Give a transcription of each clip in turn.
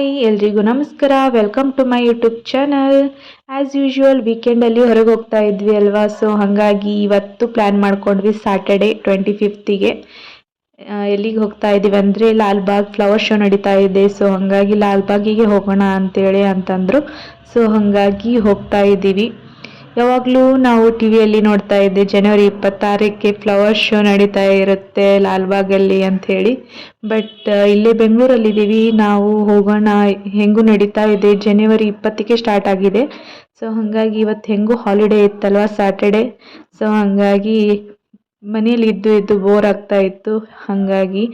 Hi ಎಲ್ರಿಗೂ ನಮಸ್ಕಾರ. Welcome to my YouTube channel. As usual ವೀಕೆಂಡಲ್ಲಿ ಹೊರಗೆ ಹೋಗ್ತಾ ಇದ್ವಿ ಅಲ್ವಾ, ಸೊ ಹಾಗಾಗಿ ಇವತ್ತು ಪ್ಲ್ಯಾನ್ ಮಾಡ್ಕೊಂಡ್ವಿ ಸಾಟರ್ಡೆ 25ಗೆ ಎಲ್ಲಿಗೆ ಹೋಗ್ತಾ ಇದ್ದೀವಿ ಅಂದರೆ ಲಾಲ್ಬಾಗ್ ಫ್ಲವರ್ ಶೋ ನಡೀತಾ ಇದೆ. ಸೊ ಹಾಗಾಗಿ ಲಾಲ್ಬಾಗಿಗೆ ಹೋಗೋಣ ಅಂತಂದರು. ಸೊ ಹಾಗಾಗಿ ಹೋಗ್ತಾ ಇದ್ದೀವಿ. ಯಾವಾಗಲೂ ನಾವು ಟಿ ವಿಯಲ್ಲಿ ನೋಡ್ತಾ ಇದ್ದೆ ಜನವರಿ 26ಕ್ಕೆ ಫ್ಲವರ್ ಶೋ ನಡೀತಾ ಇರುತ್ತೆ ಲಾಲ್ಬಾಗಲ್ಲಿ ಅಂಥೇಳಿ. ಬಟ್ ಇಲ್ಲೇ ಬೆಂಗಳೂರಲ್ಲಿದ್ದೀವಿ, ನಾವು ಹೋಗೋಣ. ಹೆಂಗೂ ನಡೀತಾ ಇದೆ, ಜನವರಿ 20ಕ್ಕೆ ಸ್ಟಾರ್ಟ್ ಆಗಿದೆ. ಸೊ ಹಾಗಾಗಿ ಇವತ್ತು ಹೆಂಗೂ ಹಾಲಿಡೇ ಇತ್ತಲ್ವ, ಸ್ಯಾಟರ್ಡೆ. ಸೊ ಹಾಗಾಗಿ ಮನೇಲಿ ಇದ್ದು ಬೋರ್ ಆಗ್ತಾ ಇತ್ತು. ಹಾಗಾಗಿ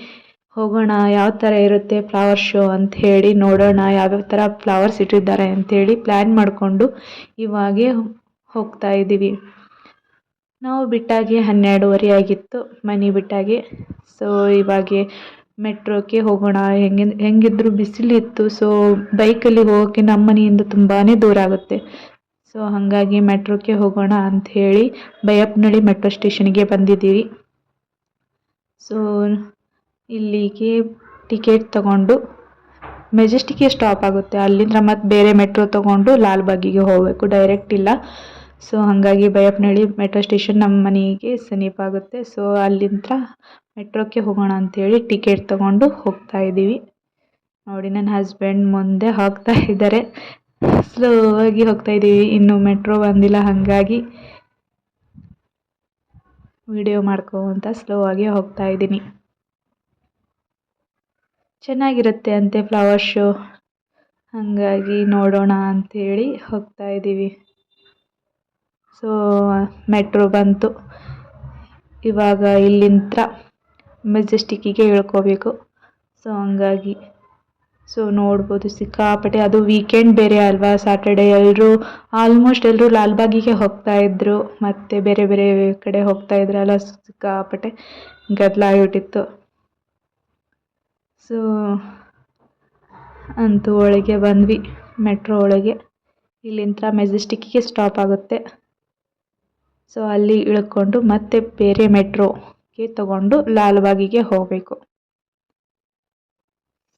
ಹೋಗೋಣ, ಯಾವ ಥರ ಇರುತ್ತೆ ಫ್ಲವರ್ ಶೋ ಅಂತ ಹೇಳಿ ನೋಡೋಣ, ಯಾವ್ಯಾವ ಥರ ಫ್ಲವರ್ಸ್ ಇಟ್ಟಿದ್ದಾರೆ ಅಂಥೇಳಿ ಪ್ಲ್ಯಾನ್ ಮಾಡಿಕೊಂಡು ಇವಾಗೇ ಹೋಗ್ತಾ ಇದ್ದೀವಿ. ನಾವು ಬಿಟ್ಟಾಗೆ 12:30 ಆಗಿತ್ತು, ಮನೆ ಬಿಟ್ಟಾಗೆ. ಸೊ ಇವಾಗೆ ಮೆಟ್ರೋಕ್ಕೆ ಹೋಗೋಣ. ಹೆಂಗಿದ್ರು ಬಿಸಿಲಿತ್ತು. ಸೊ ಬೈಕಲ್ಲಿ ಹೋಗೋಕ್ಕೆ ನಮ್ಮ ಮನೆಯಿಂದ ತುಂಬಾ ದೂರ ಆಗುತ್ತೆ. ಸೊ ಹಾಗಾಗಿ ಮೆಟ್ರೋಕ್ಕೆ ಹೋಗೋಣ ಅಂಥೇಳಿ ಬೈಯಪ್ಪನಹಳ್ಳಿ ಮೆಟ್ರೋ ಸ್ಟೇಷನ್ಗೆ ಬಂದಿದ್ದೀವಿ. ಸೊ ಇಲ್ಲಿಗೆ ಟಿಕೆಟ್ ತಗೊಂಡು ಮೆಜೆಸ್ಟಿಕ್ಗೆ ಸ್ಟಾಪ್ ಆಗುತ್ತೆ, ಅಲ್ಲಿಂದ ಮತ್ತೆ ಬೇರೆ ಮೆಟ್ರೋ ತೊಗೊಂಡು ಲಾಲ್ಬಾಗಿಗೆ ಹೋಗಬೇಕು, ಡೈರೆಕ್ಟ್ ಇಲ್ಲ. ಸೊ ಹಾಗಾಗಿ ಬೈಯಪ್ಪನಹಳ್ಳಿ ಮೆಟ್ರೋ ಸ್ಟೇಷನ್ ನಮ್ಮ ಮನೆಗೆ ಸಮೀಪ ಆಗುತ್ತೆ. ಸೊ ಅಲ್ಲಿಂದ ಮೆಟ್ರೋಕ್ಕೆ ಹೋಗೋಣ ಅಂಥೇಳಿ ಟಿಕೆಟ್ ತೊಗೊಂಡು ಹೋಗ್ತಾ ಇದ್ದೀವಿ. ನೋಡಿ, ನನ್ನ ಹಸ್ಬೆಂಡ್ ಮುಂದೆ ಹೋಗ್ತಾ ಇದ್ದಾರೆ, ಸ್ಲೋ ಆಗಿ ಹೋಗ್ತಾ ಇದ್ದೀವಿ. ಇನ್ನು ಮೆಟ್ರೋ ಬಂದಿಲ್ಲ, ಹಾಗಾಗಿ ವಿಡಿಯೋ ಮಾಡ್ಕೊಂತ ಸ್ಲೋ ಆಗಿ ಹೋಗ್ತಾ ಇದ್ದೀನಿ. ಚೆನ್ನಾಗಿರುತ್ತೆ ಅಂತೆ ಫ್ಲವರ್ ಶೋ, ಹಾಗಾಗಿ ನೋಡೋಣ ಅಂಥೇಳಿ ಹೋಗ್ತಾ ಇದ್ದೀವಿ. ಸೊ ಮೆಟ್ರೋ ಬಂತು, ಇವಾಗ ಇಲ್ಲಿಂದ ಮೆಜೆಸ್ಟಿಕ್ಕಿಗೆ ಇಳ್ಕೋಬೇಕು. ಸೊ ಹಂಗಾಗಿ ನೋಡ್ಬೋದು ಸಿಕ್ಕಾಪಟ್ಟೆ, ಅದು ವೀಕೆಂಡ್ ಬೇರೆ ಅಲ್ವಾ, ಸ್ಯಾಟರ್ಡೆ. ಆಲ್ಮೋಸ್ಟ್ ಎಲ್ಲರೂ ಲಾಲ್ಬಾಗಿಗೆ ಹೋಗ್ತಾ ಇದ್ರು, ಮತ್ತು ಬೇರೆ ಬೇರೆ ಕಡೆ ಹೋಗ್ತಾ ಇದ್ರಲ್ಲ, ಸಿಕ್ಕಾಪಟ್ಟೆ ಗದ್ದಲ ಆಗಿಬಿಟ್ಟಿತ್ತು. ಸೊ ಅಂತೂ ಒಳಗೆ ಬಂದ್ವಿ, ಮೆಟ್ರೋ ಒಳಗೆ. ಇಲ್ಲಿಂದ ಮೆಜೆಸ್ಟಿಕ್ಕಿಗೆ ಸ್ಟಾಪ್ ಆಗುತ್ತೆ. ಸೊ ಅಲ್ಲಿ ಇಳ್ಕೊಂಡು ಮತ್ತೆ ಬೇರೆ ಮೆಟ್ರೋಗೆ ತಗೊಂಡು ಲಾಲ್ಬಾಗಿಗೆ ಹೋಗಬೇಕು.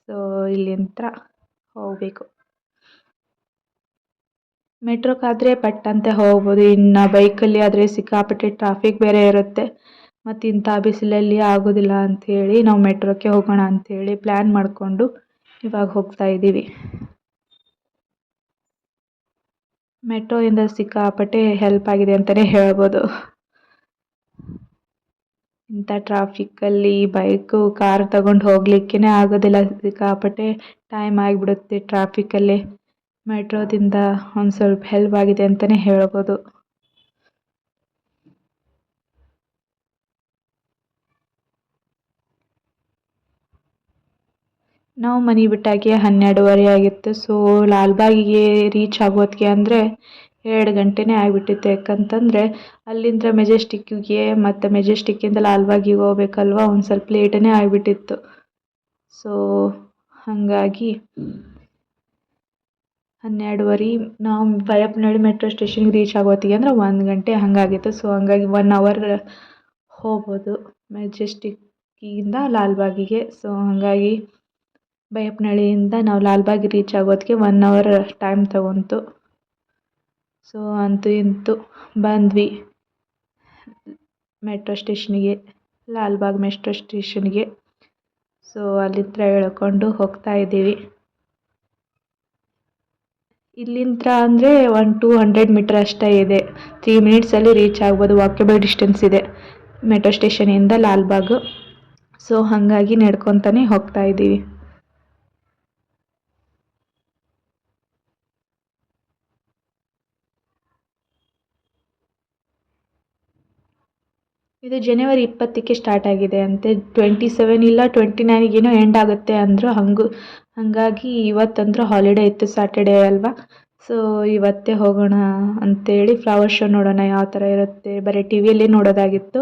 ಸೊ ಇಲ್ಲಿಂದ ಹೋಗಬೇಕು. ಮೆಟ್ರೋಕ್ಕಾದರೆ ಪಟ್ಟಂತೆ ಹೋಗ್ಬೋದು, ಇನ್ನು ಬೈಕಲ್ಲಿ ಆದರೆ ಸಿಕ್ಕಾಪಟ್ಟೆ ಟ್ರಾಫಿಕ್ ಬೇರೆ ಇರುತ್ತೆ. ಮತ್ತು ಇಂಥ ಬಿಸಿಲಲ್ಲಿ ಆಗೋದಿಲ್ಲ ಅಂಥೇಳಿ ನಾವು ಮೆಟ್ರೋಕ್ಕೆ ಹೋಗೋಣ ಅಂಥೇಳಿ ಪ್ಲ್ಯಾನ್ ಮಾಡಿಕೊಂಡು ಇವಾಗ ಹೋಗ್ತಾ ಇದ್ದೀವಿ. ಮೆಟ್ರೋಯಿಂದ ಸಿಕ್ಕಾಪಟ್ಟೆ ಹೆಲ್ಪ್ ಆಗಿದೆ ಅಂತಲೇ ಹೇಳ್ಬೋದು. ಇಂಥ ಟ್ರಾಫಿಕ್ಕಲ್ಲಿ ಬೈಕು ಕಾರ್ ತಗೊಂಡು ಹೋಗ್ಲಿಕ್ಕೇ ಆಗೋದಿಲ್ಲ, ಸಿಕ್ಕಾಪಟ್ಟೆ ಟೈಮ್ ಆಗಿಬಿಡುತ್ತೆ ಟ್ರಾಫಿಕ್ಕಲ್ಲಿ. ಮೆಟ್ರೋದಿಂದ ಒಂದು ಸ್ವಲ್ಪ ಹೆಲ್ಪ್ ಆಗಿದೆ ಅಂತಲೇ ಹೇಳ್ಬೋದು. ನಾವು ಮನೆ ಬಿಟ್ಟಾಗೆ 12:30 ಆಗಿತ್ತು. ಸೊ ಲಾಲ್ಬಾಗಿಗೆ ರೀಚ್ ಆಗೋದಕ್ಕೆ ಅಂದರೆ 2 ಗಂಟೆನೇ ಆಗಿಬಿಟ್ಟಿತ್ತು. ಯಾಕಂತಂದರೆ ಅಲ್ಲಿಂದ ಮೆಜೆಸ್ಟಿಕ್ಕಿಗೆ ಮತ್ತು ಮೆಜೆಸ್ಟಿಕ್ಕಿಂದ ಲಾಲ್ಬಾಗಿಗೆ ಹೋಗ್ಬೇಕಲ್ವ, ಒಂದು ಸ್ವಲ್ಪ ಲೇಟೇ ಆಗಿಬಿಟ್ಟಿತ್ತು. ಸೊ ಹಾಗಾಗಿ 12:30 ನಾವು ಬೈಯಪ್ಪನಹಳ್ಳಿ ಮೆಟ್ರೋ ಸ್ಟೇಷನ್ಗೆ ರೀಚ್ ಆಗೋತ್ತಿಗೆ ಅಂದರೆ 1 ಗಂಟೆ ಹಾಗಾಗಿತ್ತು. ಸೊ ಹಾಗಾಗಿ 1 ಅವರ್ ಹೋಗ್ಬೋದು ಮೆಜೆಸ್ಟಿಕ್ಕಿಂದ ಲಾಲ್ಬಾಗಿಗೆ. ಸೊ ಹಾಗಾಗಿ ಬೈಯಪ್ಪನಹಳ್ಳಿಯಿಂದ ನಾವು ಲಾಲ್ಬಾಗ್ ರೀಚ್ ಆಗೋದಕ್ಕೆ 1 ಅವರ್ ಟೈಮ್ ತಗೊಂತು. ಸೊ ಅಂತೂ ಇಂತೂ ಬಂದ್ವಿ ಮೆಟ್ರೋ ಸ್ಟೇಷನ್ಗೆ, ಲಾಲ್ಬಾಗ್ ಮೆಟ್ರೋ ಸ್ಟೇಷನ್ಗೆ. ಸೊ ಅಲ್ಲಿಂದ ಇಳ್ಕೊಂಡು ಹೋಗ್ತಾ ಇದ್ದೀವಿ. ಇಲ್ಲಿಂದ ಅಂದರೆ 100-200 ಮೀಟರ್ ಅಷ್ಟೇ ಇದೆ, 3 ಮಿನಿಟ್ಸಲ್ಲಿ ರೀಚ್ ಆಗ್ಬೋದು. ವಾಕೇಬಲ್ ಡಿಸ್ಟೆನ್ಸ್ ಇದೆ ಮೆಟ್ರೋ ಸ್ಟೇಷನಿಂದ ಲಾಲ್ಬಾಗ್. ಸೊ ಹಾಗಾಗಿ ನಡ್ಕೊತಾನೆ ಹೋಗ್ತಾ ಇದ್ದೀವಿ. ಇದು ಜನವರಿ 20ಕ್ಕೆ ಸ್ಟಾರ್ಟ್ ಆಗಿದೆ ಅಂತೆ, 27 ಇಲ್ಲ 29ಗೇನೋ ಎಂಡ್ ಆಗುತ್ತೆ ಅಂದರು. ಹಾಗಾಗಿ ಇವತ್ತಂದ್ರೆ ಹಾಲಿಡೇ ಇತ್ತು, ಸ್ಯಾಟರ್ಡೇ ಅಲ್ವಾ. ಸೊ ಇವತ್ತೇ ಹೋಗೋಣ ಅಂಥೇಳಿ ಫ್ಲವರ್ ಶೋ ನೋಡೋಣ ಯಾವ ಥರ ಇರುತ್ತೆ. ಬರೀ ಟಿ ವಿಯಲ್ಲಿ ನೋಡೋದಾಗಿತ್ತು.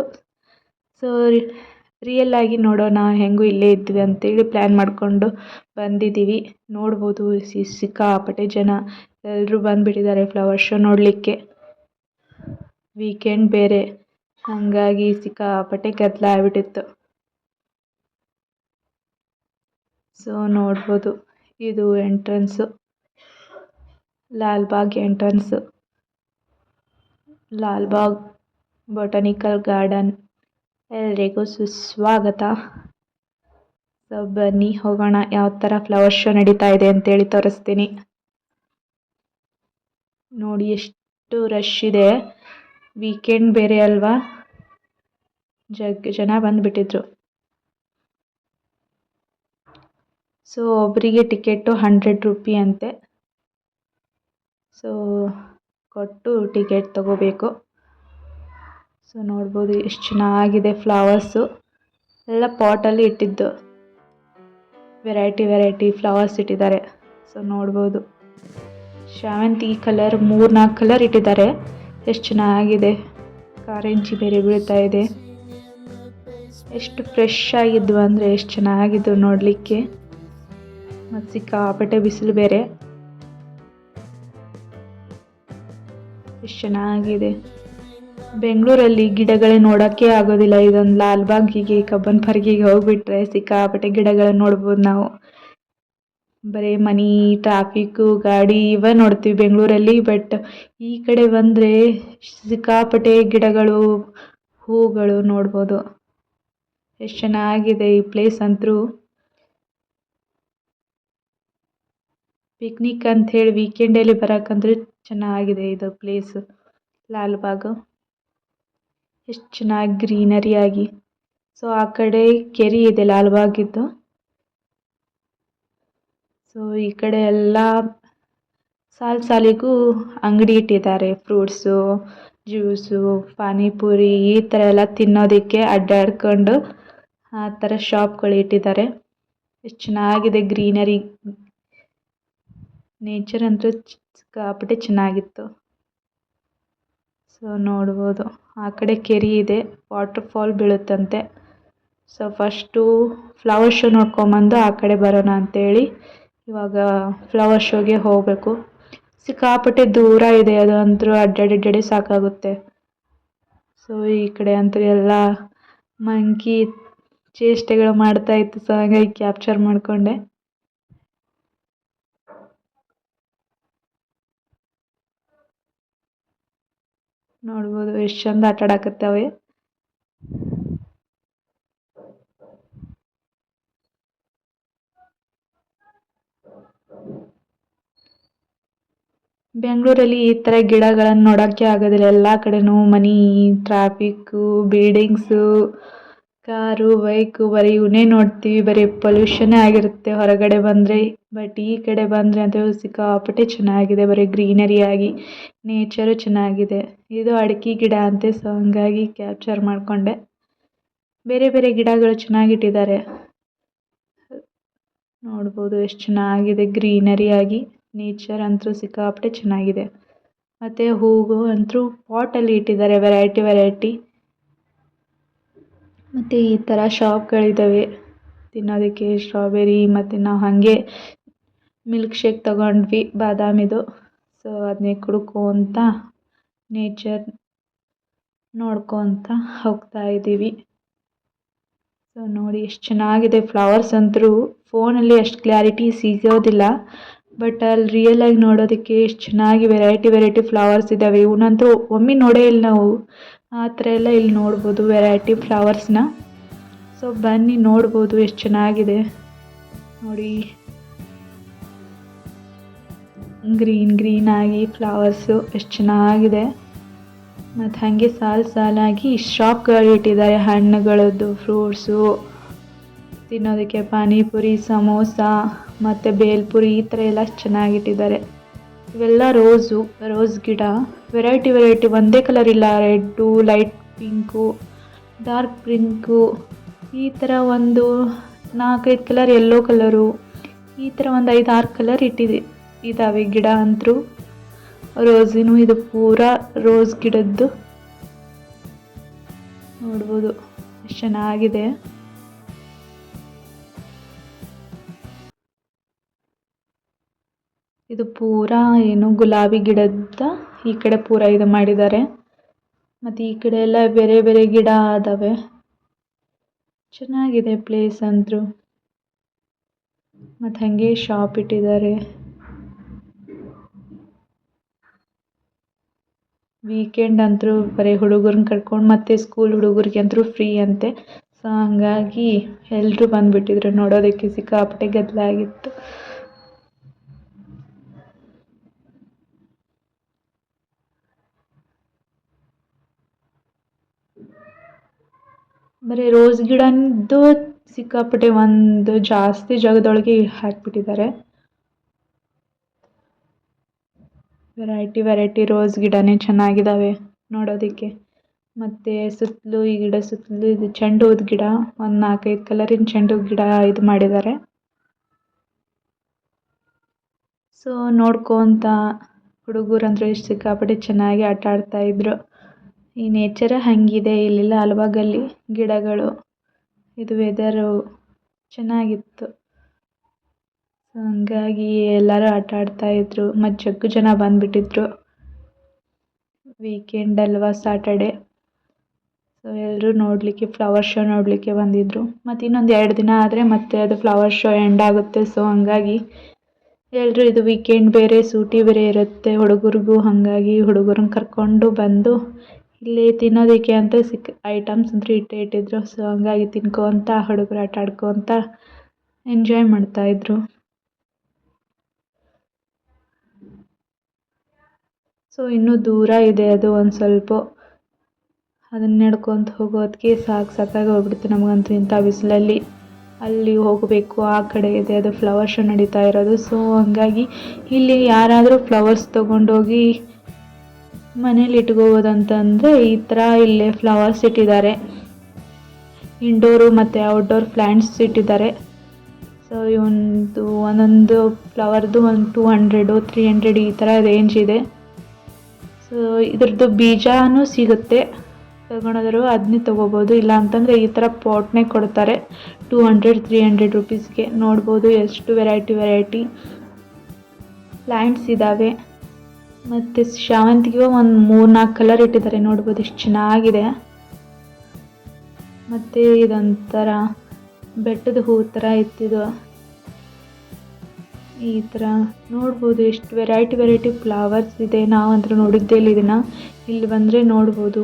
ಸೊ ರಿಯಲ್ ಆಗಿ ನೋಡೋಣ, ಹೆಂಗೂ ಇಲ್ಲೇ ಇದ್ವಿ ಅಂಥೇಳಿ ಪ್ಲ್ಯಾನ್ ಮಾಡಿಕೊಂಡು ಬಂದಿದ್ದೀವಿ. ನೋಡ್ಬೋದು ಸಿಕ್ಕಾಪಟ್ಟೆ ಜನ ಎಲ್ಲರೂ ಬಂದುಬಿಟ್ಟಿದ್ದಾರೆ ಫ್ಲವರ್ ಶೋ ನೋಡಲಿಕ್ಕೆ. ವೀಕೆಂಡ್ ಬೇರೆ, ಹಾಗಾಗಿ ಸಿಕ್ಕಾಪಟ್ಟೆ ಗದ್ದಲ ಆಗಿಬಿಟ್ಟಿತ್ತು. ಸೊ ನೋಡ್ಬೋದು ಇದು entrance, Lalbagh entrance, Lalbagh botanical garden. ಎಲ್ರಿಗೂ ಸುಸ್ವಾಗತ. ಸೊ ಬನ್ನಿ ಹೋಗೋಣ, ಯಾವ ಥರ ಫ್ಲವರ್ ಶೋ ನಡೀತಾ ಇದೆ ಅಂತೇಳಿ ತೋರಿಸ್ತೀನಿ. ನೋಡಿ ಎಷ್ಟು ರಶ್ ಇದೆ, ವೀಕೆಂಡ್ ಬೇರೆ ಅಲ್ವಾ, ಜನ ಬಂದುಬಿಟ್ಟಿದ್ರು. ಸೊ ಒಬ್ಬರಿಗೆ ಟಿಕೆಟು 100 ರೂಪಿ ಅಂತೆ. ಸೊ ಕೊಟ್ಟು ಟಿಕೆಟ್ ತಗೋಬೇಕು. ಸೊ ನೋಡ್ಬೋದು ಎಷ್ಟು ಚೆನ್ನಾಗಿದೆ ಫ್ಲವರ್ಸು, ಎಲ್ಲ ಪಾಟಲ್ಲಿ ಇಟ್ಟಿದ್ದು, ವೆರೈಟಿ ಫ್ಲವರ್ಸ್ ಇಟ್ಟಿದ್ದಾರೆ. ಸೊ ನೋಡ್ಬೋದು ಶಾವಂತಿ ಕಲರ್ 3-4 ಕಲರ್ ಇಟ್ಟಿದ್ದಾರೆ. ಎಷ್ಟು ಚೆನ್ನಾಗಿದೆ, ಕಾರಂಜಿ ಬೇರೆ ಬೀಳ್ತಾ ಇದೆ. ಎಷ್ಟು ಫ್ರೆಶ್ ಆಗಿದ್ವು ಅಂದರೆ ಎಷ್ಟು ಚೆನ್ನಾಗಿದ್ವು ನೋಡಲಿಕ್ಕೆ. ಮತ್ತು ಸಿಕ್ಕಾಪಟ್ಟೆ ಬಿಸಿಲು ಬೇರೆ, ಎಷ್ಟು ಚೆನ್ನಾಗಿದೆ. ಬೆಂಗಳೂರಲ್ಲಿ ಗಿಡಗಳೇ ನೋಡೋಕ್ಕೆ ಆಗೋದಿಲ್ಲ. ಇದೊಂದು ಲಾಲ್ಬಾಗಿಗೆ ಕಬ್ಬನ್ ಪಾರ್ಕಿಗೆ ಹೋಗ್ಬಿಟ್ರೆ ಸಿಕ್ಕಾಪಟ್ಟೆ ಗಿಡಗಳನ್ನ ನೋಡ್ಬೋದು ನಾವು. ಬರೀ ಮನೆ, ಟ್ರಾಫಿಕ್ಕು, ಗಾಡಿ ಇವ ನೋಡ್ತೀವಿ ಬೆಂಗಳೂರಲ್ಲಿ. ಬಟ್ ಈ ಕಡೆ ಬಂದರೆ ಸಿಕ್ಕಾಪಟ್ಟೆ ಗಿಡಗಳು, ಹೂಗಳು ನೋಡ್ಬೋದು. ಎಷ್ಟು ಚೆನ್ನಾಗಿದೆ ಈ ಪ್ಲೇಸ್ ಅಂತೂ. ಪಿಕ್ನಿಕ್ ಅಂಥೇಳಿ ವೀಕೆಂಡಲ್ಲಿ ಬರೋಕ್ಕಂದ್ರೆ ಚೆನ್ನಾಗಿದೆ ಇದು ಪ್ಲೇಸು, ಲಾಲ್ಬಾಗ್. ಎಷ್ಟು ಚೆನ್ನಾಗಿ ಗ್ರೀನರಿ ಆಗಿ. ಸೊ ಆ ಕಡೆ ಕೆರೆ ಇದೆ ಲಾಲ್ಬಾಗಿದ್ದು. ಸೊ ಈ ಕಡೆ ಎಲ್ಲ ಸಾಲಿಗೂ ಅಂಗಡಿ ಇಟ್ಟಿದ್ದಾರೆ. ಫ್ರೂಟ್ಸು, ಜ್ಯೂಸು, ಪಾನಿಪುರಿ ಈ ಥರ ಎಲ್ಲ ತಿನ್ನೋದಕ್ಕೆ ಅಡ್ಡಾಡ್ಕೊಂಡು ಆ ಥರ ಶಾಪ್ಗಳು ಇಟ್ಟಿದ್ದಾರೆ. ಎಷ್ಟು ಚೆನ್ನಾಗಿದೆ ಗ್ರೀನರಿ, ನೇಚರ್ ಅಂತೂ ಸಿಕ್ಕಾಪಟ್ಟೆ ಚೆನ್ನಾಗಿತ್ತು. ಸೊ ನೋಡ್ಬೋದು ಆ ಕಡೆ ಕೆರೆ ಇದೆ, ವಾಟರ್ ಫಾಲ್ ಬೀಳುತ್ತಂತೆ. ಸೊ ಫಸ್ಟು ಫ್ಲವರ್ ಶೋ ನೋಡ್ಕೊಂಬಂದು ಆ ಕಡೆ ಬರೋಣ ಅಂತೇಳಿ ಇವಾಗ ಫ್ಲವರ್ ಶೋಗೆ ಹೋಗಬೇಕು. ಸಿಕ್ಕಾಪಟ್ಟೆ ದೂರ ಇದೆ, ಅದು ಅಂತೂ ಅಡ್ಡಾಡಿ ಸಾಕಾಗುತ್ತೆ. ಸೊ ಈ ಕಡೆ ಅಂತೂ ಎಲ್ಲ ಮಂಕಿ ಚೇಷ್ಟೆಗಳು ಮಾಡ್ತಾಯಿತ್ತು. ಸೊ ಹಾಗಾಗಿ ಕ್ಯಾಪ್ಚರ್ ಮಾಡಿಕೊಂಡೆ. ನೋಡ್ಬೋದು ಎಷ್ಟು ಚಂದ ಆಟ ಆಡಕತ್ತವೆ. ಬೆಂಗಳೂರಲ್ಲಿ ಈ ಥರ ಗಿಡಗಳನ್ನು ನೋಡೋಕ್ಕೆ ಆಗೋದಿಲ್ಲ. ಎಲ್ಲ ಕಡೆನೂ ಮನೆ, ಟ್ರಾಫಿಕ್ಕು, ಬಿಲ್ಡಿಂಗ್ಸು, ಕಾರು, ಬೈಕು, ಬರೀ ಇವನ್ನೇ ನೋಡ್ತೀವಿ. ಬರೀ ಪೊಲ್ಯೂಷನ್ನೇ ಆಗಿರುತ್ತೆ ಹೊರಗಡೆ ಬಂದರೆ. ಬಟ್ ಈ ಕಡೆ ಬಂದರೆ ಅಂತೂ ಸಿಕ್ಕಾಪಟ್ಟೆ ಚೆನ್ನಾಗಿದೆ, ಬರೀ ಗ್ರೀನರಿ ಆಗಿ, ನೇಚರು ಚೆನ್ನಾಗಿದೆ. ಇದು ಅಡಿಕೆ ಗಿಡ ಅಂತೆ. ಸೊ ಹಂಗಾಗಿ ಕ್ಯಾಪ್ಚರ್ ಮಾಡಿಕೊಂಡೆ. ಬೇರೆ ಗಿಡಗಳು ಚೆನ್ನಾಗಿಟ್ಟಿದ್ದಾರೆ, ನೋಡ್ಬೋದು ಎಷ್ಟು ಚೆನ್ನಾಗಿದೆ ಗ್ರೀನರಿ ಆಗಿ. ನೇಚರ್ ಅಂತೂ ಸಿಕ್ಕಾಪಟ್ಟೆ ಚೆನ್ನಾಗಿದೆ. ಮತ್ತು ಹೂವು ಅಂತೂ ಪಾಟಲ್ಲಿ ಇಟ್ಟಿದ್ದಾರೆ, ವೆರೈಟಿ. ಮತ್ತು ಈ ಥರ ಶಾಪ್ಗಳಿದ್ದಾವೆ ತಿನ್ನೋದಕ್ಕೆ. ಸ್ಟ್ರಾಬೆರಿ, ಮತ್ತು ನಾವು ಹಾಗೆ ಮಿಲ್ಕ್ ಶೇಕ್ ತಗೊಂಡ್ವಿ ಬಾದಾಮಿದು. ಸೊ ಅದನ್ನೇ ಕುಡ್ಕೊತ ನೇಚರ್ ನೋಡ್ಕೊತ ಹೋಗ್ತಾ ಇದ್ದೀವಿ. ಸೊ ನೋಡಿ ಎಷ್ಟು ಚೆನ್ನಾಗಿದೆ ಫ್ಲವರ್ಸ್ ಅಂತೂ. ಫೋನಲ್ಲಿ ಅಷ್ಟು ಕ್ಲಾರಿಟಿ ಸಿಗೋದಿಲ್ಲ, ಬಟ್ ಅಲ್ಲಿ ರಿಯಲಾಗಿ ನೋಡೋದಕ್ಕೆ ಎಷ್ಟು ಚೆನ್ನಾಗಿ ವೆರೈಟಿ ಫ್ಲವರ್ಸ್ ಇದ್ದಾವೆ. ಇವನಂತೂ ಒಮ್ಮೆ ನೋಡೇ ಇಲ್ಲ ನಾವು. ಆ ಥರ ಎಲ್ಲ ಇಲ್ಲಿ ನೋಡ್ಬೋದು ವೆರೈಟಿ ಫ್ಲವರ್ಸ್ನ. ಸೊ ಬನ್ನಿ ನೋಡ್ಬೋದು ಎಷ್ಟು ಚೆನ್ನಾಗಿದೆ ನೋಡಿ. ಗ್ರೀನ್ ಆಗಿ ಫ್ಲವರ್ಸು ಎಷ್ಟು ಚೆನ್ನಾಗಿದೆ. ಮತ್ತು ಹಾಗೆ ಸಾಲಾಗಿ ಶಾಪ್ಗಳು ಇಟ್ಟಿದ್ದಾರೆ, ಹಣ್ಣುಗಳದ್ದು, ಫ್ರೂಟ್ಸು, ತಿನ್ನೋದಕ್ಕೆ ಪಾನಿಪುರಿ, ಸಮೋಸ ಮತ್ತು ಬೇಲ್ಪುರಿ ಈ ಥರ ಎಲ್ಲ ಚೆನ್ನಾಗಿಟ್ಟಿದ್ದಾರೆ. ಇವೆಲ್ಲ ರೋಸ್ ಗಿಡ, ವೆರೈಟಿ ಒಂದೇ ಕಲರ್ ಇಲ್ಲ. Red, light pink, dark pink, ಈ ಥರ ಒಂದು 4-5 ಕಲರ್, ಯೆಲ್ಲೋ ಕಲರು, ಈ ಥರ ಒಂದು 5-6 ಕಲರ್ ಇದ್ದಾವೆ ಗಿಡ ಅಂತೂ. ರೋಸಿನೂ ಇದು ಪೂರಾ ರೋಸ್ ಗಿಡದ್ದು ನೋಡ್ಬೋದು ಎಷ್ಟು ಚೆನ್ನಾಗಿದೆ. ಇದು ಪೂರಾ ಏನು ಗುಲಾಬಿ ಗಿಡದ ಈ ಕಡೆ ಪೂರಾ ಇದು ಮಾಡಿದ್ದಾರೆ. ಮತ್ತು ಈ ಕಡೆ ಎಲ್ಲ ಬೇರೆ ಗಿಡ ಅದಾವೆ. ಚೆನ್ನಾಗಿದೆ ಪ್ಲೇಸ್ ಅಂತೂ. ಮತ್ತು ಹಾಗೆ ಶಾಪ್ ಇಟ್ಟಿದ್ದಾರೆ. ವೀಕೆಂಡ್ ಅಂತೂ ಬರೀ ಹುಡುಗರನ್ನ ಕರ್ಕೊಂಡು ಮತ್ತು ಸ್ಕೂಲ್ ಹುಡುಗರಿಗೆ ಅಂತೂ ಫ್ರೀ ಅಂತೆ. ಸೊ ಹಂಗಾಗಿ ಎಲ್ಲರೂ ಬಂದುಬಿಟ್ಟಿದ್ರು ನೋಡೋದಕ್ಕೆ. ಸಿಕ್ಕಾಪಟ್ಟೆ ಗದ್ದಲ ಆಗಿತ್ತು. ಬರೀ ರೋಸ್ ಗಿಡದ್ದು ಸಿಕ್ಕಾಪಟ್ಟೆ ಒಂದು ಜಾಸ್ತಿ ಜಾಗದೊಳಗೆ ಹಾಕಿಬಿಟ್ಟಿದ್ದಾರೆ. ವೆರೈಟಿ ರೋಸ್ ಗಿಡನೇ ಚೆನ್ನಾಗಿದ್ದಾವೆ ನೋಡೋದಕ್ಕೆ. ಮತ್ತು ಸುತ್ತಲೂ ಈ ಗಿಡ ಸುತ್ತಲೂ ಇದು ಚೆಂಡು ಹೂವಿನ ಗಿಡ, ಒಂದು 4-5 ಕಲರಿನ ಚೆಂಡು ಹೂ ಗಿಡ ಇದು ಮಾಡಿದ್ದಾರೆ. ಸೊ ನೋಡ್ಕೊತ ಹುಡುಗರಂದ್ರೆ ಸಿಕ್ಕಾಪಟ್ಟೆ ಚೆನ್ನಾಗಿ ಆಟ ಆಡ್ತಾಯಿದ್ರು. ಈ ನೇಚರ ಹಾಗಿದೆ. ಇಲ್ಲೆಲ್ಲ ಹಲವಾಗಲ್ಲಿ ಗಿಡಗಳು, ಇದು ವೆದರು ಚೆನ್ನಾಗಿತ್ತು. ಸೊ ಹಂಗಾಗಿ ಎಲ್ಲರೂ ಆಟ ಆಡ್ತಾಯಿದ್ರು. ಮತ್ತು ಜಗ್ಗು ಜನ ಬಂದುಬಿಟ್ಟಿದ್ರು. ವೀಕೆಂಡ್ ಅಲ್ವಾ, ಸಾಟರ್ಡೆ. ಸೊ ಎಲ್ಲರೂ ನೋಡಲಿಕ್ಕೆ ಫ್ಲವರ್ ಶೋ ನೋಡಲಿಕ್ಕೆ ಬಂದಿದ್ದರು. ಮತ್ತು ಇನ್ನೊಂದು 2 ದಿನ ಆದರೆ ಮತ್ತೆ ಅದು ಫ್ಲವರ್ ಶೋ ಎಂಡ್ ಆಗುತ್ತೆ. ಸೊ ಹಂಗಾಗಿ ಎಲ್ಲರೂ ಇದು ವೀಕೆಂಡ್ ಬೇರೆ ಸೂಟಿ ಬೇರೆ ಇರುತ್ತೆ ಹುಡುಗರಿಗೂ. ಹಾಗಾಗಿ ಹುಡುಗರನ್ನ ಕರ್ಕೊಂಡು ಬಂದು ಇಲ್ಲಿ ತಿನ್ನೋದಕ್ಕೆ ಅಂತ ಐಟಮ್ಸ್ ಅಂತೂ ಇಟ್ಟಿದ್ರು. ಸೊ ಹಂಗಾಗಿ ತಿನ್ಕೊತ ಹುಡುಗರು ಆಟ ಆಡ್ಕೊತ ಎಂಜಾಯ್ ಮಾಡ್ತಾಯಿದ್ರು. ಸೊ ಇನ್ನೂ ದೂರ ಇದೆ ಅದು ಒಂದು ಸ್ವಲ್ಪ. ಅದನ್ನ ನಡ್ಕೊತ ಹೋಗೋದಕ್ಕೆ ಸಾಕಾಗಿ ಹೋಗ್ಬಿಡ್ತು ನಮಗಂತೂ ಇಂಥ ಬಿಸಿಲಲ್ಲಿ. ಅಲ್ಲಿ ಹೋಗಬೇಕು, ಆ ಕಡೆ ಇದೆ ಅದು ಫ್ಲವರ್ ಶೋ ನಡೀತಾ ಇರೋದು. ಸೊ ಹಂಗಾಗಿ ಇಲ್ಲಿ ಯಾರಾದರೂ ಫ್ಲವರ್ಸ್ ತೊಗೊಂಡೋಗಿ ಮನೇಲಿ ಇಟ್ಕೋಬೋದಂತಂದರೆ ಈ ಥರ ಇಲ್ಲೇ ಫ್ಲವರ್ಸ್ ಇಟ್ಟಿದ್ದಾರೆ. ಇಂಡೋರು ಮತ್ತು ಔಟ್ಡೋರ್ ಪ್ಲ್ಯಾಂಟ್ಸ್ ಇಟ್ಟಿದ್ದಾರೆ. ಸೊ ಒಂದೊಂದು ಫ್ಲವರ್ದು ಒಂದು 200-300 ಈ ಥರ ರೇಂಜ್ ಇದೆ. ಸೊ ಇದ್ರದ್ದು ಬೀಜನೂ ಸಿಗುತ್ತೆ, ತಗೊಳೋದ್ರು ಅದನ್ನೇ ತೊಗೋಬೋದು. ಇಲ್ಲ ಅಂತಂದರೆ ಈ ಥರ ಪಾಟ್ನೇ ಕೊಡ್ತಾರೆ 200-300 ರುಪೀಸ್ಗೆ. ನೋಡ್ಬೋದು ಎಷ್ಟು ವೆರೈಟಿ ಪ್ಲ್ಯಾಂಟ್ಸ್ ಇದ್ದಾವೆ. ಮತ್ತು ಶಾವಂತಿಗೆ ಒಂದು 3-4 ಕಲರ್ ಇಟ್ಟಿದ್ದಾರೆ. ನೋಡ್ಬೋದು ಎಷ್ಟು ಚೆನ್ನಾಗಿದೆ. ಮತ್ತು ಇದೊಂಥರ ಬೆಟ್ಟದ ಹೂ ಥರ ಇತ್ತಿದು. ಈ ಥರ ನೋಡ್ಬೋದು ಎಷ್ಟು ವೆರೈಟಿ ಫ್ಲವರ್ಸ್ ಇದೆ. ನಾವಂತೂ ನೋಡಿದ್ದೇ ಇಲ್ಲ ಇದನ್ನು. ಇಲ್ಲಿ ಬಂದರೆ ನೋಡ್ಬೋದು.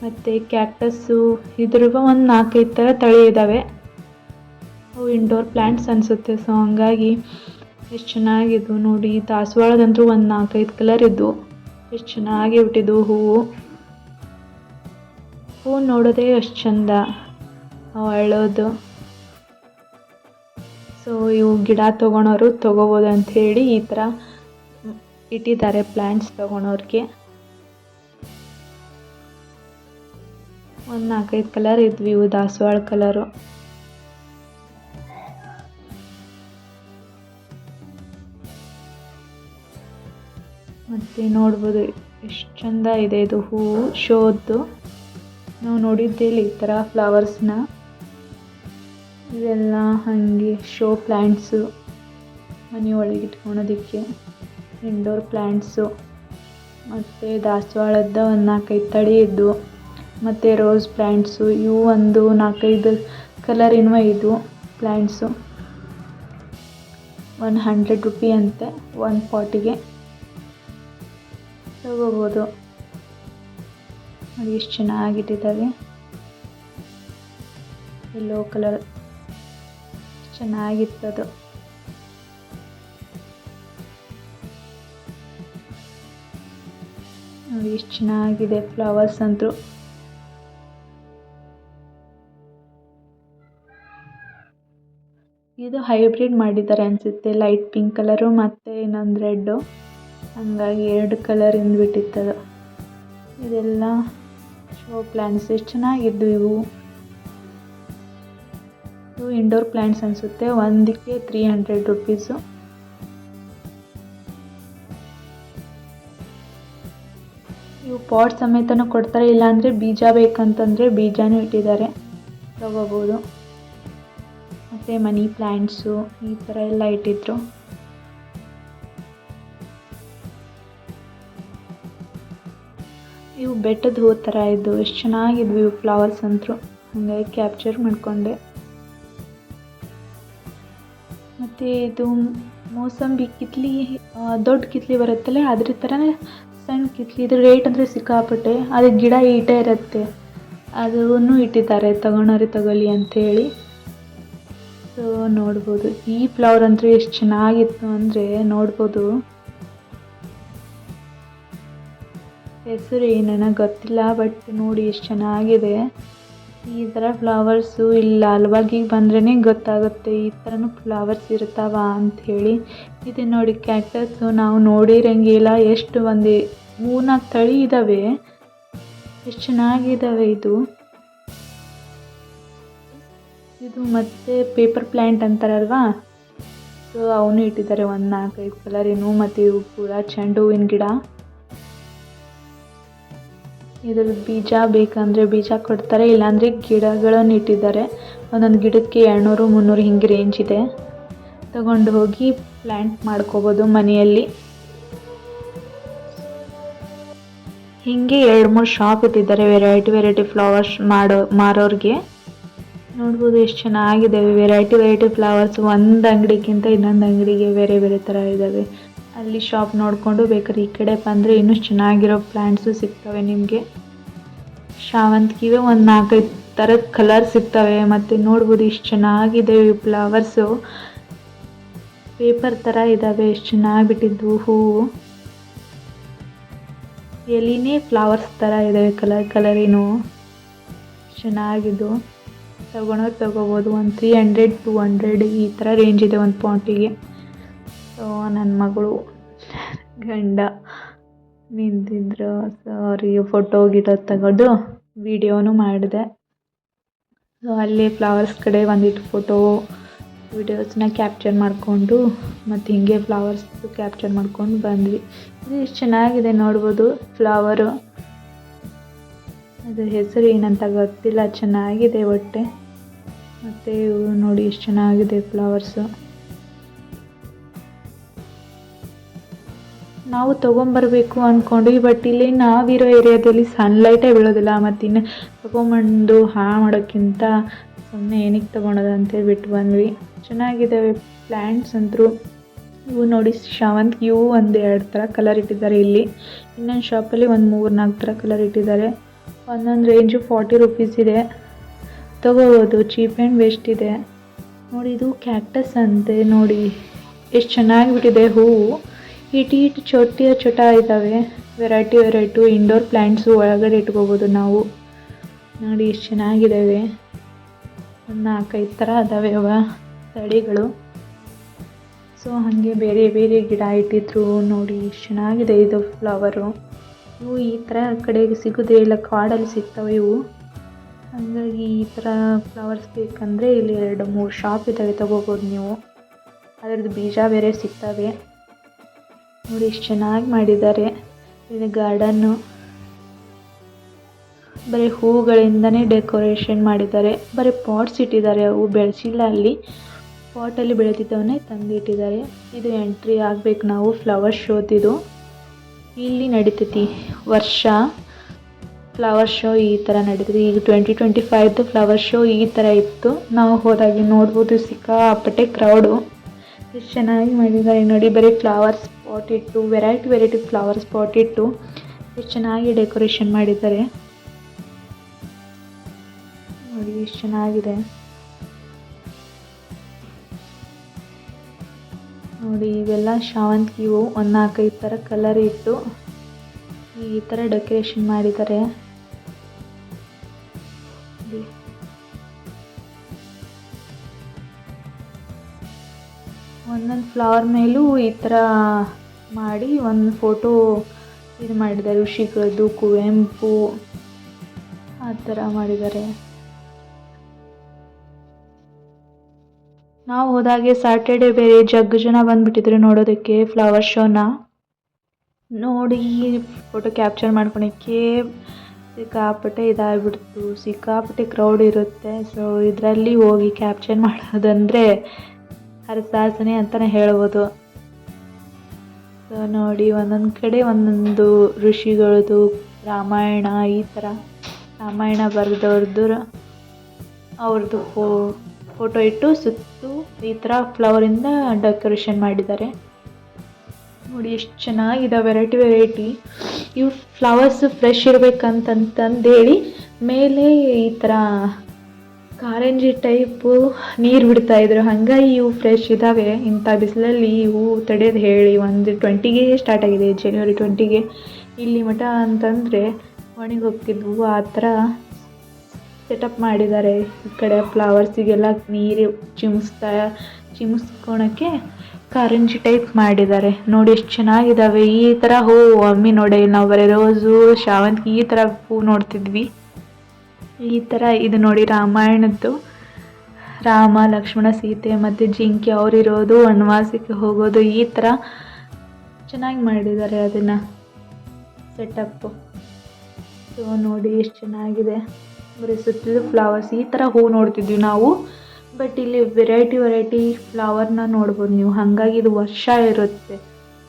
ಮತ್ತು ಕ್ಯಾಕ್ಟಸ್ಸು ಇದ್ರಿಗೂ ಒಂದು 4-5 ಥರ ತಳಿ ಇದ್ದಾವೆ. ಅವು ಇಂಡೋರ್ ಪ್ಲ್ಯಾಂಟ್ಸ್ ಅನಿಸುತ್ತೆ. ಸೊ ಹಂಗಾಗಿ ಎಷ್ಟು ಚೆನ್ನಾಗಿದ್ವು ನೋಡಿ. ದಾಸವಾಳದಂತೂ ಒಂದು 4-5 ಕಲರ್ ಇದ್ವು. ಎಷ್ಟು ಚೆನ್ನಾಗಿ ಬಿಟ್ಟಿದ್ವು ಹೂವು ನೋಡೋದೇ ಅಷ್ಟು ಚಂದ ಅವು ಅರಳೋದು. ಸೊ ಇವು ಗಿಡ ತೊಗೊಳೋರು ತೊಗೋಬೋದು ಅಂಥೇಳಿ ಈ ಥರ ಇಟ್ಟಿದ್ದಾರೆ ಪ್ಲ್ಯಾಂಟ್ಸ್ ತೊಗೊಳೋರಿಗೆ. ಒಂದು 4-5 ಕಲರ್ ಇದ್ವಿ ಇವು ದಾಸವಾಳ ಕಲರು. ಮತ್ತು ನೋಡ್ಬೋದು ಎಷ್ಟು ಚಂದ ಇದೆ ಇದು ಹೂವು ಶೋದ್ದು. ನಾವು ನೋಡಿದ್ದೇ ಇಲ್ಲ ಈ ಥರ ಫ್ಲವರ್ಸ್ನ. ಇವೆಲ್ಲ ಹಾಗೆ ಶೋ ಪ್ಲ್ಯಾಂಟ್ಸು, ಮನೆಯೊಳಗೆ ಇಟ್ಕೊಳೋದಕ್ಕೆ ಇಂಡೋರ್ ಪ್ಲ್ಯಾಂಟ್ಸು. ಮತ್ತು ದಾಸವಾಳದ ಒಂದು 4-5 ತಳಿ ಇದ್ವು. ಮತ್ತು ರೋಸ್ ಪ್ಲ್ಯಾಂಟ್ಸು ಇವು ಒಂದು 4-5 ಕಲರಿನವ ಇದ್ವು ಪ್ಲ್ಯಾಂಟ್ಸು. 100 ರೂಪಿ ಅಂತೆ ಒಂದು ಪಾಟಿಗೆ ತಗೋಬೋದು. ನೋಡಿ ಎಷ್ಟು ಚೆನ್ನಾಗಿಟ್ಟಿದ್ದಾವೆ. Yellow colour ಚೆನ್ನಾಗಿತ್ತದು. ನೋಡಿ ಎಷ್ಟು ಚೆನ್ನಾಗಿದೆ ಫ್ಲವರ್ಸ್ ಅಂತೂ. ಇದು ಹೈಬ್ರಿಡ್ ಮಾಡಿದ್ದಾರೆ ಅನಿಸುತ್ತೆ. ಲೈಟ್ ಪಿಂಕ್ ಕಲರು ಮತ್ತು ಇನ್ನೊಂದು ರೆಡ್ಡು, ಹಂಗಾಗಿ 2 ಕಲರಿಂದ ಬಿಟ್ಟಿತ್ತದು. ಇದೆಲ್ಲ ಶೋ ಪ್ಲ್ಯಾಂಟ್ಸ್. ಎಷ್ಟು ಚೆನ್ನಾಗಿದ್ದು ಇವು ಇಂಡೋರ್ ಪ್ಲ್ಯಾಂಟ್ಸ್ ಅನಿಸುತ್ತೆ. ಒಂದಕ್ಕೆ 300 ರುಪೀಸು. ಇವು ಪಾಟ್ ಸಮೇತನೂ ಕೊಡ್ತಾರೆ. ಇಲ್ಲಾಂದರೆ ಬೀಜ ಬೇಕಂತಂದರೆ ಬೀಜನೂ ಇಟ್ಟಿದ್ದಾರೆ, ತಗೋಬೋದು. ಮತ್ತು ಮನಿ ಪ್ಲ್ಯಾಂಟ್ಸು ಈ ಥರ ಎಲ್ಲ ಇಟ್ಟಿದ್ರು. ಇವು ಬೆಟ್ಟದ ಹೂ ಥರ ಇದ್ದವು. ಎಷ್ಟು ಚೆನ್ನಾಗಿದ್ವು ಇವು ಫ್ಲವರ್ಸ್ ಅಂತೂ. ಹಾಗಾಗಿ ಕ್ಯಾಪ್ಚರ್ ಮಾಡಿಕೊಂಡೆ. ಮತ್ತು ಇದು ಮೋಸಂಬಿ ಕಿತ್ಲೆ ದೊಡ್ಡ ಕಿತ್ಲೆ ಬರುತ್ತಲ್ಲ ಅದ್ರ ಥರನೇ ಸಣ್ಣ ಕಿತ್ಲೆ. ಇದು ರೇಟ್ ಅಂದರೆ ಸಿಕ್ಕಾಪಟ್ಟೆ. ಅದು ಗಿಡ ಈಟೇ ಇರುತ್ತೆ. ಅದನ್ನು ಇಟ್ಟಿದ್ದಾರೆ ತಗೊಳೋರು ತಗೊಳ್ಳಿ ಅಂಥೇಳಿ. ಸೊ ನೋಡ್ಬೋದು ಈ ಫ್ಲವರ್ ಅಂದರೆ ಎಷ್ಟು ಚೆನ್ನಾಗಿತ್ತು ಅಂದರೆ ನೋಡ್ಬೋದು. ಹೆಸರು ನನಗೆ ಗೊತ್ತಿಲ್ಲ, ಬಟ್ ನೋಡಿ ಎಷ್ಟು ಚೆನ್ನಾಗಿದೆ. ಈ ಥರ ಫ್ಲವರ್ಸು ಇಲ್ಲಿ ಲಾಲ್ಬಾಗಿಗೆ ಬಂದ್ರೇ ಗೊತ್ತಾಗುತ್ತೆ ಈ ಥರನೂ ಫ್ಲವರ್ಸ್ ಇರ್ತಾವ ಅಂಥೇಳಿ. ಇದು ನೋಡಿ ಕ್ಯಾಕ್ಟಸ್ಸು ನಾವು ನೋಡಿರಂಗಿಲ್ಲ. ಎಷ್ಟು ಒಂದು 3-4 ತಳಿ ಇದ್ದಾವೆ. ಎಷ್ಟು ಚೆನ್ನಾಗಿದ್ದಾವೆ ಇದು. ಇದು ಮತ್ತು ಪೇಪರ್ ಪ್ಲ್ಯಾಂಟ್ ಅಂತಾರಲ್ವಾ, ಸೊ ಅವನು ಇಟ್ಟಿದ್ದಾರೆ ಒಂದು 4-5 ಕಲರಿನೂ. ಮತ್ತು ಇವು ಕೂಡ ಚೆಂಡು ಹೂವಿನ ಗಿಡ. ಇದ್ರ ಬೀಜ ಬೇಕಂದರೆ ಬೀಜ ಕೊಡ್ತಾರೆ, ಇಲ್ಲಾಂದರೆ ಗಿಡಗಳನ್ನು ಇಟ್ಟಿದ್ದಾರೆ. ಒಂದೊಂದು ಗಿಡಕ್ಕೆ 200-300 ಹಿಂಗೆ ರೇಂಜ್ ಇದೆ. ತಗೊಂಡು ಹೋಗಿ ಪ್ಲ್ಯಾಂಟ್ ಮಾಡ್ಕೋಬೋದು ಮನೆಯಲ್ಲಿ. ಹೀಗೆ 2-3 ಶಾಪ್ ಇಟ್ಟಿದ್ದಾರೆ ವೆರೈಟಿ ಫ್ಲವರ್ಸ್ ಮಾರೋರಿಗೆ. ನೋಡ್ಬೋದು ಎಷ್ಟು ಚೆನ್ನಾಗಿದೆ. ವೆರೈಟಿ ಫ್ಲವರ್ಸ್ ಒಂದು ಅಂಗಡಿಗಿಂತ ಇನ್ನೊಂದು ಅಂಗಡಿಗೆ ಬೇರೆ ಥರ ಇದ್ದಾವೆ. ಅಲ್ಲಿ ಶಾಪ್ ನೋಡಿಕೊಂಡು ಬೇಕಾದ್ರೆ ಈ ಕಡೆ ಬಂದರೆ ಇನ್ನೂ ಚೆನ್ನಾಗಿರೋ ಪ್ಲ್ಯಾಂಟ್ಸು ಸಿಗ್ತವೆ ನಿಮಗೆ. ಶಾವಂತಿಗೆ ಒಂದು 4-5 ಥರದ ಕಲರ್ ಸಿಗ್ತವೆ. ಮತ್ತು ನೋಡ್ಬೋದು ಎಷ್ಟು ಚೆನ್ನಾಗಿದೆ ಈ ಫ್ಲವರ್ಸು. ಪೇಪರ್ ಥರ ಇದ್ದಾವೆ. ಎಷ್ಟು ಚೆನ್ನಾಗಿ ಬಿಟ್ಟಿದ್ದು ಹೂವು. ಎಲಿನೇ ಫ್ಲವರ್ಸ್ ಥರ ಇದ್ದಾವೆ ಕಲರಿನೂ. ಚೆನ್ನಾಗಿದ್ದು ತಗೋಬೋದು. ಒಂದು 300-200 ಈ ಥರ ರೇಂಜ್ ಇದೆ ಒಂದು ಪಾಟಿಗೆ. ಸೊ ನನ್ನ ಮಗಳು ಗಂಡ ನಿಂತಿದ್ರು. ಸೊ ಅವರಿಗೆ ಫೋಟೋ ಗಿಟೋ ತೆಗೆದು ವಿಡಿಯೋನು ಮಾಡಿದೆ. ಸೊ ಅಲ್ಲಿ ಫ್ಲವರ್ಸ್ ಕಡೆ ಒಂದಿಟ್ಟು ಫೋಟೋ ವಿಡಿಯೋಸ್ನ ಕ್ಯಾಪ್ಚರ್ ಮಾಡಿಕೊಂಡು ಮತ್ತು ಹೀಗೆ ಫ್ಲವರ್ಸ್ ಕ್ಯಾಪ್ಚರ್ ಮಾಡ್ಕೊಂಡು ಬಂದ್ವಿ. ಇದು ಎಷ್ಟು ಚೆನ್ನಾಗಿದೆ ನೋಡ್ಬೋದು ಫ್ಲವರು. ಅದು ಹೆಸರು ಏನಂತ ಗೊತ್ತಿಲ್ಲ, ಚೆನ್ನಾಗಿದೆ ಒಟ್ಟೆ. ಮತ್ತು ಇವು ನೋಡಿ ಎಷ್ಟು ಚೆನ್ನಾಗಿದೆ ಫ್ಲವರ್ಸು. ನಾವು ತೊಗೊಂಬರ್ಬೇಕು ಅಂದ್ಕೊಂಡ್ವಿ, ಬಟ್ ಇಲ್ಲಿ ನಾವಿರೋ ಏರಿಯಾದಲ್ಲಿ ಸನ್ಲೈಟೇ ಬೀಳೋದಿಲ್ಲ. ಮತ್ತು ಇನ್ನು ತೊಗೊಂಬಂದು ಹಾಳು ಮಾಡೋಕ್ಕಿಂತ ಸುಮ್ಮನೆ ಏನಕ್ಕೆ ತೊಗೊಳೋದು ಅಂತೇಳಿ ಬಿಟ್ಟು ಬಂದ್ವಿ. ಚೆನ್ನಾಗಿದ್ದಾವೆ ಪ್ಲ್ಯಾಂಟ್ಸ್ ಅಂತೂ. ಇವು ನೋಡಿ ಶಾವಂತಿಗೆ ಇವು 1-2 ಥರ ಕಲರ್ ಇಟ್ಟಿದ್ದಾರೆ ಇಲ್ಲಿ. ಇನ್ನೊಂದು ಶಾಪಲ್ಲಿ ಒಂದು 3-4 ಥರ ಕಲರ್ ಇಟ್ಟಿದ್ದಾರೆ. ಒಂದೊಂದು ರೇಂಜು 40 ರೂಪೀಸ್ ಇದೆ. ತೊಗೋಬೋದು, ಚೀಪ್ ಆ್ಯಂಡ್ ಬೆಸ್ಟ್ ಇದೆ. ನೋಡಿ ಇದು ಕ್ಯಾಕ್ಟಸ್ ಅಂತೆ. ನೋಡಿ ಎಷ್ಟು ಚೆನ್ನಾಗಿ ಬಿಟ್ಟಿದೆ ಹೂವು. ಇಟ್ಟು ಚೋಟ ಇದ್ದಾವೆ. ವೆರೈಟಿ ಇಂಡೋರ್ ಪ್ಲ್ಯಾಂಟ್ಸು ಒಳಗಡೆ ಇಟ್ಕೋಬೋದು ನಾವು. ನೋಡಿ ಎಷ್ಟು ಚೆನ್ನಾಗಿದ್ದಾವೆ. ಒಂದು 4-5 ಥರ ಅದಾವೆ ಅವ ತಳಿಗಳು. ಸೊ ಹಾಗೆ ಬೇರೆ ಗಿಡ ಇಟ್ಟಿದ್ರು. ನೋಡಿ ಎಷ್ಟು ಚೆನ್ನಾಗಿದೆ ಇದು ಫ್ಲವರು. ಇವು ಈ ಥರ ಕಡೆಗೆ ಸಿಗೋದೇ ಇಲ್ಲ, ಕಾಡಲ್ಲಿ ಸಿಗ್ತವೆ ಇವು. ಹಾಗಾಗಿ ಈ ಥರ ಫ್ಲವರ್ಸ್ ಬೇಕಂದರೆ ಇಲ್ಲಿ 2-3 ಶಾಪ್ ಇದ್ದಾವೆ, ತೊಗೋಬೋದು ನೀವು. ಅದರದ್ದು ಬೀಜ ಬೇರೆ ಸಿಗ್ತವೆ. ನೋಡಿ ಎಷ್ಟು ಚೆನ್ನಾಗಿ ಮಾಡಿದ್ದಾರೆ. ಇದು ಗಾರ್ಡನ್ನು ಬರೀ ಹೂಗಳಿಂದನೇ ಡೆಕೋರೇಷನ್ ಮಾಡಿದ್ದಾರೆ. ಬರೀ ಪಾಟ್ಸ್ ಇಟ್ಟಿದ್ದಾರೆ, ಅವು ಬೆಳೆಸಿಲ್ಲ. ಅಲ್ಲಿ ಪಾಟಲ್ಲಿ ಬೆಳೆದಿದ್ದವನ್ನೇ ತಂದಿಟ್ಟಿದ್ದಾರೆ. ಇದು ಎಂಟ್ರಿ ಆಗಬೇಕು ನಾವು ಫ್ಲವರ್ ಶೋದಿದು. ಇಲ್ಲಿ ನಡೀತೈತಿ ವರ್ಷ ಫ್ಲವರ್ ಶೋ ಈ ಥರ ನಡೀತದೆ. ಈಗ 2025 ಫ್ಲವರ್ ಶೋ ಈ ಥರ ಇತ್ತು. ನಾವು ಹೋದಾಗೆ ನೋಡ್ಬೋದು ಸಿಕ್ಕಾಪಟ್ಟೆ ಕ್ರೌಡು. ಎಷ್ಟು ಚೆನ್ನಾಗಿ ಮಾಡಿದ್ದಾರೆ ನೋಡಿ. ಬರೀ ಫ್ಲವರ್ ಸ್ಪಾಟ್ ಇಟ್ಟು ವೆರೈಟಿ ಫ್ಲವರ್ ಸ್ಪಾಟ್ ಇಟ್ಟು ಎಷ್ಟು ಚೆನ್ನಾಗಿ ಡೆಕೋರೇಷನ್ ಮಾಡಿದ್ದಾರೆ ನೋಡಿ. ಎಷ್ಟು ಚೆನ್ನಾಗಿದೆ ನೋಡಿ. ಇವೆಲ್ಲ ಶಾವಂತಿಗೆ ಹೂವು. ಒಂದು 4-5 ಥರ ಕಲರ್ ಇಟ್ಟು ಈ ಥರ ಡೆಕೋರೇಷನ್ ಮಾಡಿದ್ದಾರೆ. ಒಂದೊಂದು ಫ್ಲವರ್ ಮೇಲೂ ಈ ಥರ ಮಾಡಿ ಒಂದು ಫೋಟೋ ಇದು ಮಾಡಿದ್ದಾರೆ. ಋಷಿಗಳದ್ದು, ಕುವೆಂಪು ಆ ಥರ ಮಾಡಿದ್ದಾರೆ. ನಾವು ಹೋದಾಗೆ ಸ್ಯಾಟರ್ಡೇ ಬೇರೆ ಜಗ್ಗು ಜನ ಬಂದುಬಿಟ್ಟಿದ್ರು ನೋಡೋದಕ್ಕೆ ಫ್ಲವರ್ ಶೋನ. ನೋಡಿ ಫೋಟೋ ಕ್ಯಾಪ್ಚರ್ ಮಾಡ್ಕೊಳಕ್ಕೆ ಸಿಕ್ಕಾಪಟ್ಟೆ ಇದಾಗ್ಬಿಡ್ತು. ಸಿಕ್ಕಾಪಟ್ಟೆ ಕ್ರೌಡ್ ಇರುತ್ತೆ. ಸೊ ಇದರಲ್ಲಿ ಹೋಗಿ ಕ್ಯಾಪ್ಚರ್ ಮಾಡೋದಂದರೆ ಹರಸಾಹಸನೆ ಅಂತಲೇ ಹೇಳ್ಬೋದು. ಸೊ ನೋಡಿ ಒಂದೊಂದು ಕಡೆ ಒಂದೊಂದು ಋಷಿಗಳದ್ದು ರಾಮಾಯಣ ಈ ಥರ ರಾಮಾಯಣ ಬರೆದವ್ರದ್ದು ಅವ್ರದ್ದು ಫೋಟೋ ಇಟ್ಟು ಸುತ್ತು ಈ ಥರ ಫ್ಲವರಿಂದ ಡೆಕೋರೇಷನ್ ಮಾಡಿದ್ದಾರೆ. ನೋಡಿ ಎಷ್ಟು ಚೆನ್ನಾಗಿದೆ, ವೆರೈಟಿ ವೆರೈಟಿ. ಇವು ಫ್ಲವರ್ಸ್ ಫ್ರೆಶ್ ಇರಬೇಕಂತಂದೇಳಿ ಮೇಲೆ ಈ ಥರ ಕಾರಂಜಿ ಟೈಪು ನೀರು ಬಿಡ್ತಾಯಿದ್ರು, ಹಾಗಾಗಿ ಇವು ಫ್ರೆಶ್ ಇದ್ದಾವೆ. ಇಂಥ ಬಿಸಿಲಲ್ಲಿ ಇವು ತಡೆಯೋದು ಹೇಳಿ. ಒಂದು 20ಗೆ ಸ್ಟಾರ್ಟ್ ಆಗಿದೆ, ಜನವರಿ 20ಗೆ ಇಲ್ಲಿ ಮಠ ಅಂತಂದರೆ ಒಣಗಿ ಹೋಗ್ತಿದ್ವು. ಆ ಥರ ಸೆಟಪ್ ಮಾಡಿದ್ದಾರೆ. ಈ ಕಡೆ ಫ್ಲವರ್ಸಿಗೆಲ್ಲ ನೀರು ಚಿಮ್ಸ್ಕೊಳಕ್ಕೆ ಕಾರಂಜಿ ಟೈಪ್ ಮಾಡಿದ್ದಾರೆ. ನೋಡಿ ಎಷ್ಟು ಚೆನ್ನಾಗಿದ್ದಾವೆ. ಈ ಥರ ಹೂವು ಒಮ್ಮೆ ನೋಡಿ ನಾವು ಬರೀ ರೋಸು, ಶಾವಂತಿಗೆ ಈ ಥರ ಹೂ ನೋಡ್ತಿದ್ವಿ. ಈ ಥರ ಇದು ನೋಡಿ ರಾಮಾಯಣದ್ದು, ರಾಮ ಲಕ್ಷ್ಮಣ ಸೀತೆ ಮತ್ತು ಜಿಂಕೆ ಅವರಿರೋದು, ವನವಾಸಕ್ಕೆ ಹೋಗೋದು, ಈ ಥರ ಚೆನ್ನಾಗಿ ಮಾಡಿದ್ದಾರೆ ಅದನ್ನು ಸೆಟಪ್ಪು. ಸೊ ನೋಡಿ ಎಷ್ಟು ಚೆನ್ನಾಗಿದೆ. ಬರೀ ಸುತ್ತಲೂ ಫ್ಲವರ್ಸ್ ಈ ಥರ ಹೂ ನೋಡ್ತಿದ್ವಿ ನಾವು, ಬಟ್ ಇಲ್ಲಿ ವೆರೈಟಿ ಫ್ಲವರ್ನ ನೋಡ್ಬೋದು ನೀವು. ಹಾಗಾಗಿ ಇದು ವರ್ಷ ಇರುತ್ತೆ,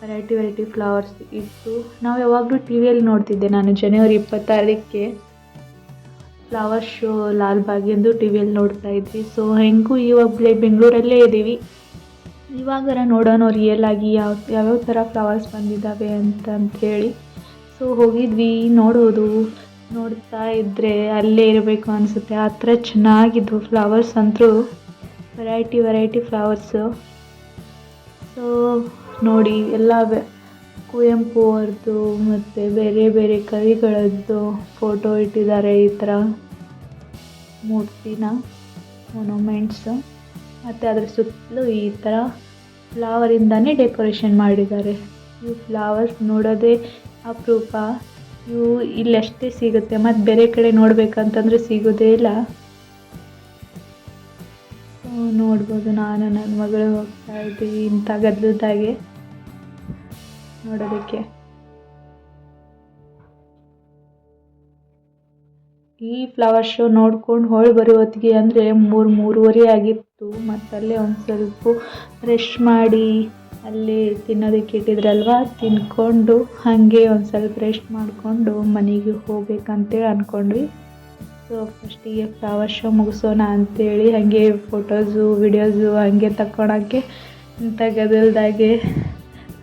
ವೆರೈಟಿ ಫ್ಲವರ್ಸ್ ಇತ್ತು. ನಾವು ಯಾವಾಗಲೂ ಟಿ ವಿಯಲ್ಲಿ ನೋಡ್ತಿದ್ದೆ ನಾನು. ಜನವರಿ 26ಕ್ಕೆ ಫ್ಲವರ್ ಶೋ ಲಾಲ್ಬಾಗಿಂದು ಟಿ ವಿಯಲ್ಲಿ ನೋಡ್ತಾ ಇದ್ವಿ. ಸೊ ಹೆಂಗೂ ಇವಾಗಲೇ ಬೆಂಗಳೂರಲ್ಲೇ ಇದ್ದೀವಿ, ಇವಾಗಾರ ನೋಡೋಣ ರಿಯಲ್ ಆಗಿ ಯಾವ್ಯಾವ ಥರ ಫ್ಲವರ್ಸ್ ಬಂದಿದ್ದಾವೆ ಅಂತಂಥೇಳಿ. ಸೊ ಹೋಗಿದ್ವಿ ನೋಡೋದು. ನೋಡ್ತಾ ಇದ್ದರೆ ಅಲ್ಲೇ ಇರಬೇಕು ಅನಿಸುತ್ತೆ, ಆ ಥರ ಚೆನ್ನಾಗಿದ್ವು ಫ್ಲವರ್ಸ್ ಅಂತೂ. Variety flowers. ಸೊ ನೋಡಿ ಎಲ್ಲ ಕುವೆಂಪು ಅವ್ರದ್ದು ಮತ್ತು ಬೇರೆ ಕವಿಗಳದ್ದು ಫೋಟೋ ಇಟ್ಟಿದ್ದಾರೆ. ಈ ಥರ ಮೂರ್ತಿನ ಮೊನೊಮೆಂಟ್ಸು, ಮತ್ತು ಅದರ ಸುತ್ತಲೂ ಈ ಥರ ಫ್ಲವರಿಂದನೇ ಡೆಕೋರೇಷನ್ ಮಾಡಿದ್ದಾರೆ. ಇವು ಫ್ಲವರ್ಸ್ ನೋಡೋದೇ ಅಪರೂಪ. ಇವು ಇಲ್ಲಷ್ಟೇ ಸಿಗುತ್ತೆ, ಮತ್ತು ಬೇರೆ ಕಡೆ ನೋಡಬೇಕಂತಂದರೆ ಸಿಗೋದೇ ಇಲ್ಲ. ನೋಡ್ಬೋದು, ನಾನು ನನ್ನ ಮಗಳು ಹೋಗ್ತಾ ಇದ್ದೀವಿ ಇಂಥ ಗದ್ದಲದಾಗೆ ನೋಡೋದಕ್ಕೆ. ಈ ಫ್ಲವರ್ ಶೋ ನೋಡ್ಕೊಂಡು ಹೊಳ್ ಬರೋ ಹೊತ್ತಿಗೆ ಅಂದರೆ 3-3:30 ಆಗಿತ್ತು. ಮತ್ತಲ್ಲೇ ಒಂದು ಸ್ವಲ್ಪ ರೆಸ್ಟ್ ಮಾಡಿ ಅಲ್ಲಿ ತಿನ್ನೋದಕ್ಕೆ ಇಟ್ಟಿದ್ರಲ್ವ, ತಿನ್ಕೊಂಡು ಹಾಗೆ ಒಂದು ಸ್ವಲ್ಪ ರೆಸ್ಟ್ ಮಾಡಿಕೊಂಡು ಮನೆಗೆ ಹೋಗ್ಬೇಕಂತೇಳಿ ಅಂದ್ಕೊಂಡ್ವಿ. ಸೊ ಫಸ್ಟಿಗೆ ಫ್ಲವರ್ ಶೋ ಮುಗಿಸೋಣ ಅಂಥೇಳಿ ಹಾಗೆ ಫೋಟೋಸು ವಿಡಿಯೋಸು ಹಾಗೆ ತಗೊಳಕ್ಕೆ ಇಂಥ ಗದ್ದಲದಾಗೆ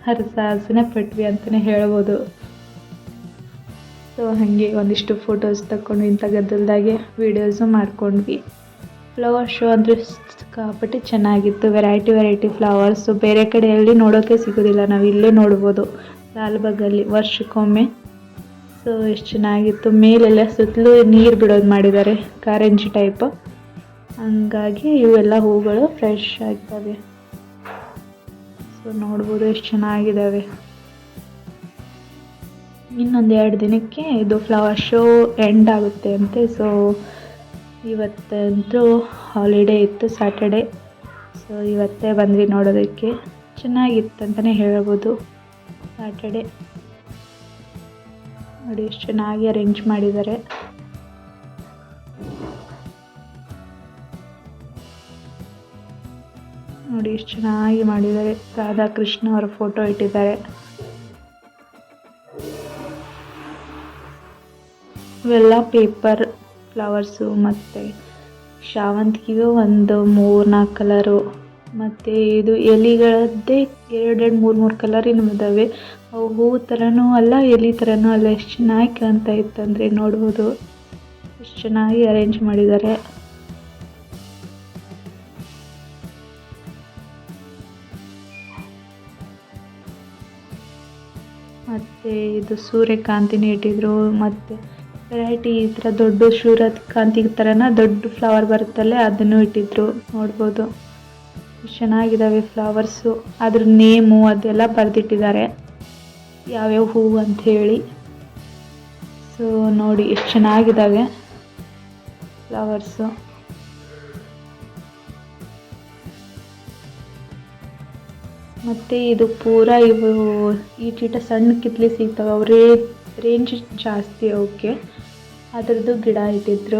ಹರಸಾಹಸನೆ ಪಟ್ವಿ ಅಂತಲೇ ಹೇಳ್ಬೋದು. ಸೊ ಹಾಗೆ ಒಂದಿಷ್ಟು ಫೋಟೋಸ್ ತಗೊಂಡು ಇಂಥ ಗದ್ದಲದಾಗೆ ವೀಡಿಯೋಸು ಮಾಡ್ಕೊಂಡ್ವಿ. ಫ್ಲವರ್ ಶೋ ಅಂದರೆ ಸಿಕ್ಕಾಪಟ್ಟೆ ಚೆನ್ನಾಗಿತ್ತು. ವೆರೈಟಿ ಫ್ಲವರ್ಸು ಬೇರೆ ಕಡೆ ಎಲ್ಲಿ ನೋಡೋಕ್ಕೆ ಸಿಗೋದಿಲ್ಲ, ನಾವು ಇಲ್ಲೇ ನೋಡ್ಬೋದು ಲಾಲ್ಬಾಗಲ್ಲಿ ವರ್ಷಕ್ಕೊಮ್ಮೆ. ಸೊ ಎಷ್ಟು ಚೆನ್ನಾಗಿತ್ತು. ಮೇಲೆಲ್ಲ ಸುತ್ತಲೂ ನೀರು ಬಿಡೋದು ಮಾಡಿದ್ದಾರೆ, ಕಾರಂಜಿ ಟೈಪ್. ಹಂಗಾಗಿ ಇವೆಲ್ಲ ಹೂಗಳು ಫ್ರೆಶ್ ಆಗ್ತವೆ. ಸೊ ನೋಡ್ಬೋದು ಎಷ್ಟು ಚೆನ್ನಾಗಿದ್ದಾವೆ. ಇನ್ನೊಂದು 2 ದಿನಕ್ಕೆ ಇದು ಫ್ಲವರ್ ಶೋ ಎಂಡ್ ಆಗುತ್ತೆ ಅಂತೆ. ಸೊ ಇವತ್ತಂತೂ ಹಾಲಿಡೇ ಇತ್ತು, ಸ್ಯಾಟರ್ಡೇ. ಸೊ ಇವತ್ತೇ ಬಂದ್ವಿ ನೋಡೋದಕ್ಕೆ. ಚೆನ್ನಾಗಿತ್ತು ಅಂತಲೇ ಹೇಳ್ಬೋದು ಸ್ಯಾಟರ್ಡೇ. ನೋಡಿ ಎಷ್ಟು ಚೆನ್ನಾಗಿ ಅರೇಂಜ್ ಮಾಡಿದ್ದಾರೆ. ನೋಡಿ ಎಷ್ಟು ಚೆನ್ನಾಗಿ ಮಾಡಿದ್ದಾರೆ. ರಾಧಾಕೃಷ್ಣ ಅವರ ಫೋಟೋ ಇಟ್ಟಿದ್ದಾರೆ. ಇವೆಲ್ಲ ಪೇಪರ್ ಫ್ಲವರ್ಸು ಮತ್ತು ಶಾವಂತಿಗೆಗೂ ಒಂದು 3-4 ಕಲರು, ಮತ್ತು ಇದು ಎಲೆಗಳದ್ದೇ 2-3 ಕಲರಿನೂ ಇದ್ದಾವೆ. ಅವು ಹೂವು ಥರನೂ ಅಲ್ಲ, ಎಲೆ ಥರನೂ ಅಲ್ಲ. ಎಷ್ಟು ಚೆನ್ನಾಗಿ ಕಾಣ್ತಾ ಇತ್ತಂದರೆ ನೋಡ್ಬೋದು, ಎಷ್ಟು ಚೆನ್ನಾಗಿ ಅರೇಂಜ್ ಮಾಡಿದ್ದಾರೆ. ಮತ್ತು ಇದು ಸೂರ್ಯಕಾಂತಿನ ಇಟ್ಟಿದ್ರು, ಮತ್ತು ವೆರೈಟಿ ಈ ಥರ ದೊಡ್ಡ ಸೂರ್ಯಕಾಂತಿ ಥರನ ದೊಡ್ಡ ಫ್ಲವರ್ ಬರುತ್ತಲ್ಲೇ ಅದನ್ನು ಇಟ್ಟಿದ್ರು. ನೋಡ್ಬೋದು ಎಷ್ಟು ಚೆನ್ನಾಗಿದ್ದಾವೆ ಫ್ಲವರ್ಸು. ಅದ್ರ ನೇಮು ಅದೆಲ್ಲ ಬರೆದಿಟ್ಟಿದ್ದಾರೆ, ಯಾವ್ಯಾವ ಹೂವು ಅಂಥೇಳಿ. ಸೊ ನೋಡಿ ಎಷ್ಟು ಚೆನ್ನಾಗಿದ್ದಾವೆ ಫ್ಲವರ್ಸು. ಮತ್ತು ಇದು ಪೂರಾ ಇವು ಈಟೀಟ ಸಣ್ಣ ಕಿತ್ಲೆ ಸಿಗ್ತವೆ, ಅವರೇ ರೇಂಜ್ ಜಾಸ್ತಿ ಅವಕ್ಕೆ. ಅದರದ್ದು ಗಿಡ ಇಟ್ಟಿದ್ರು.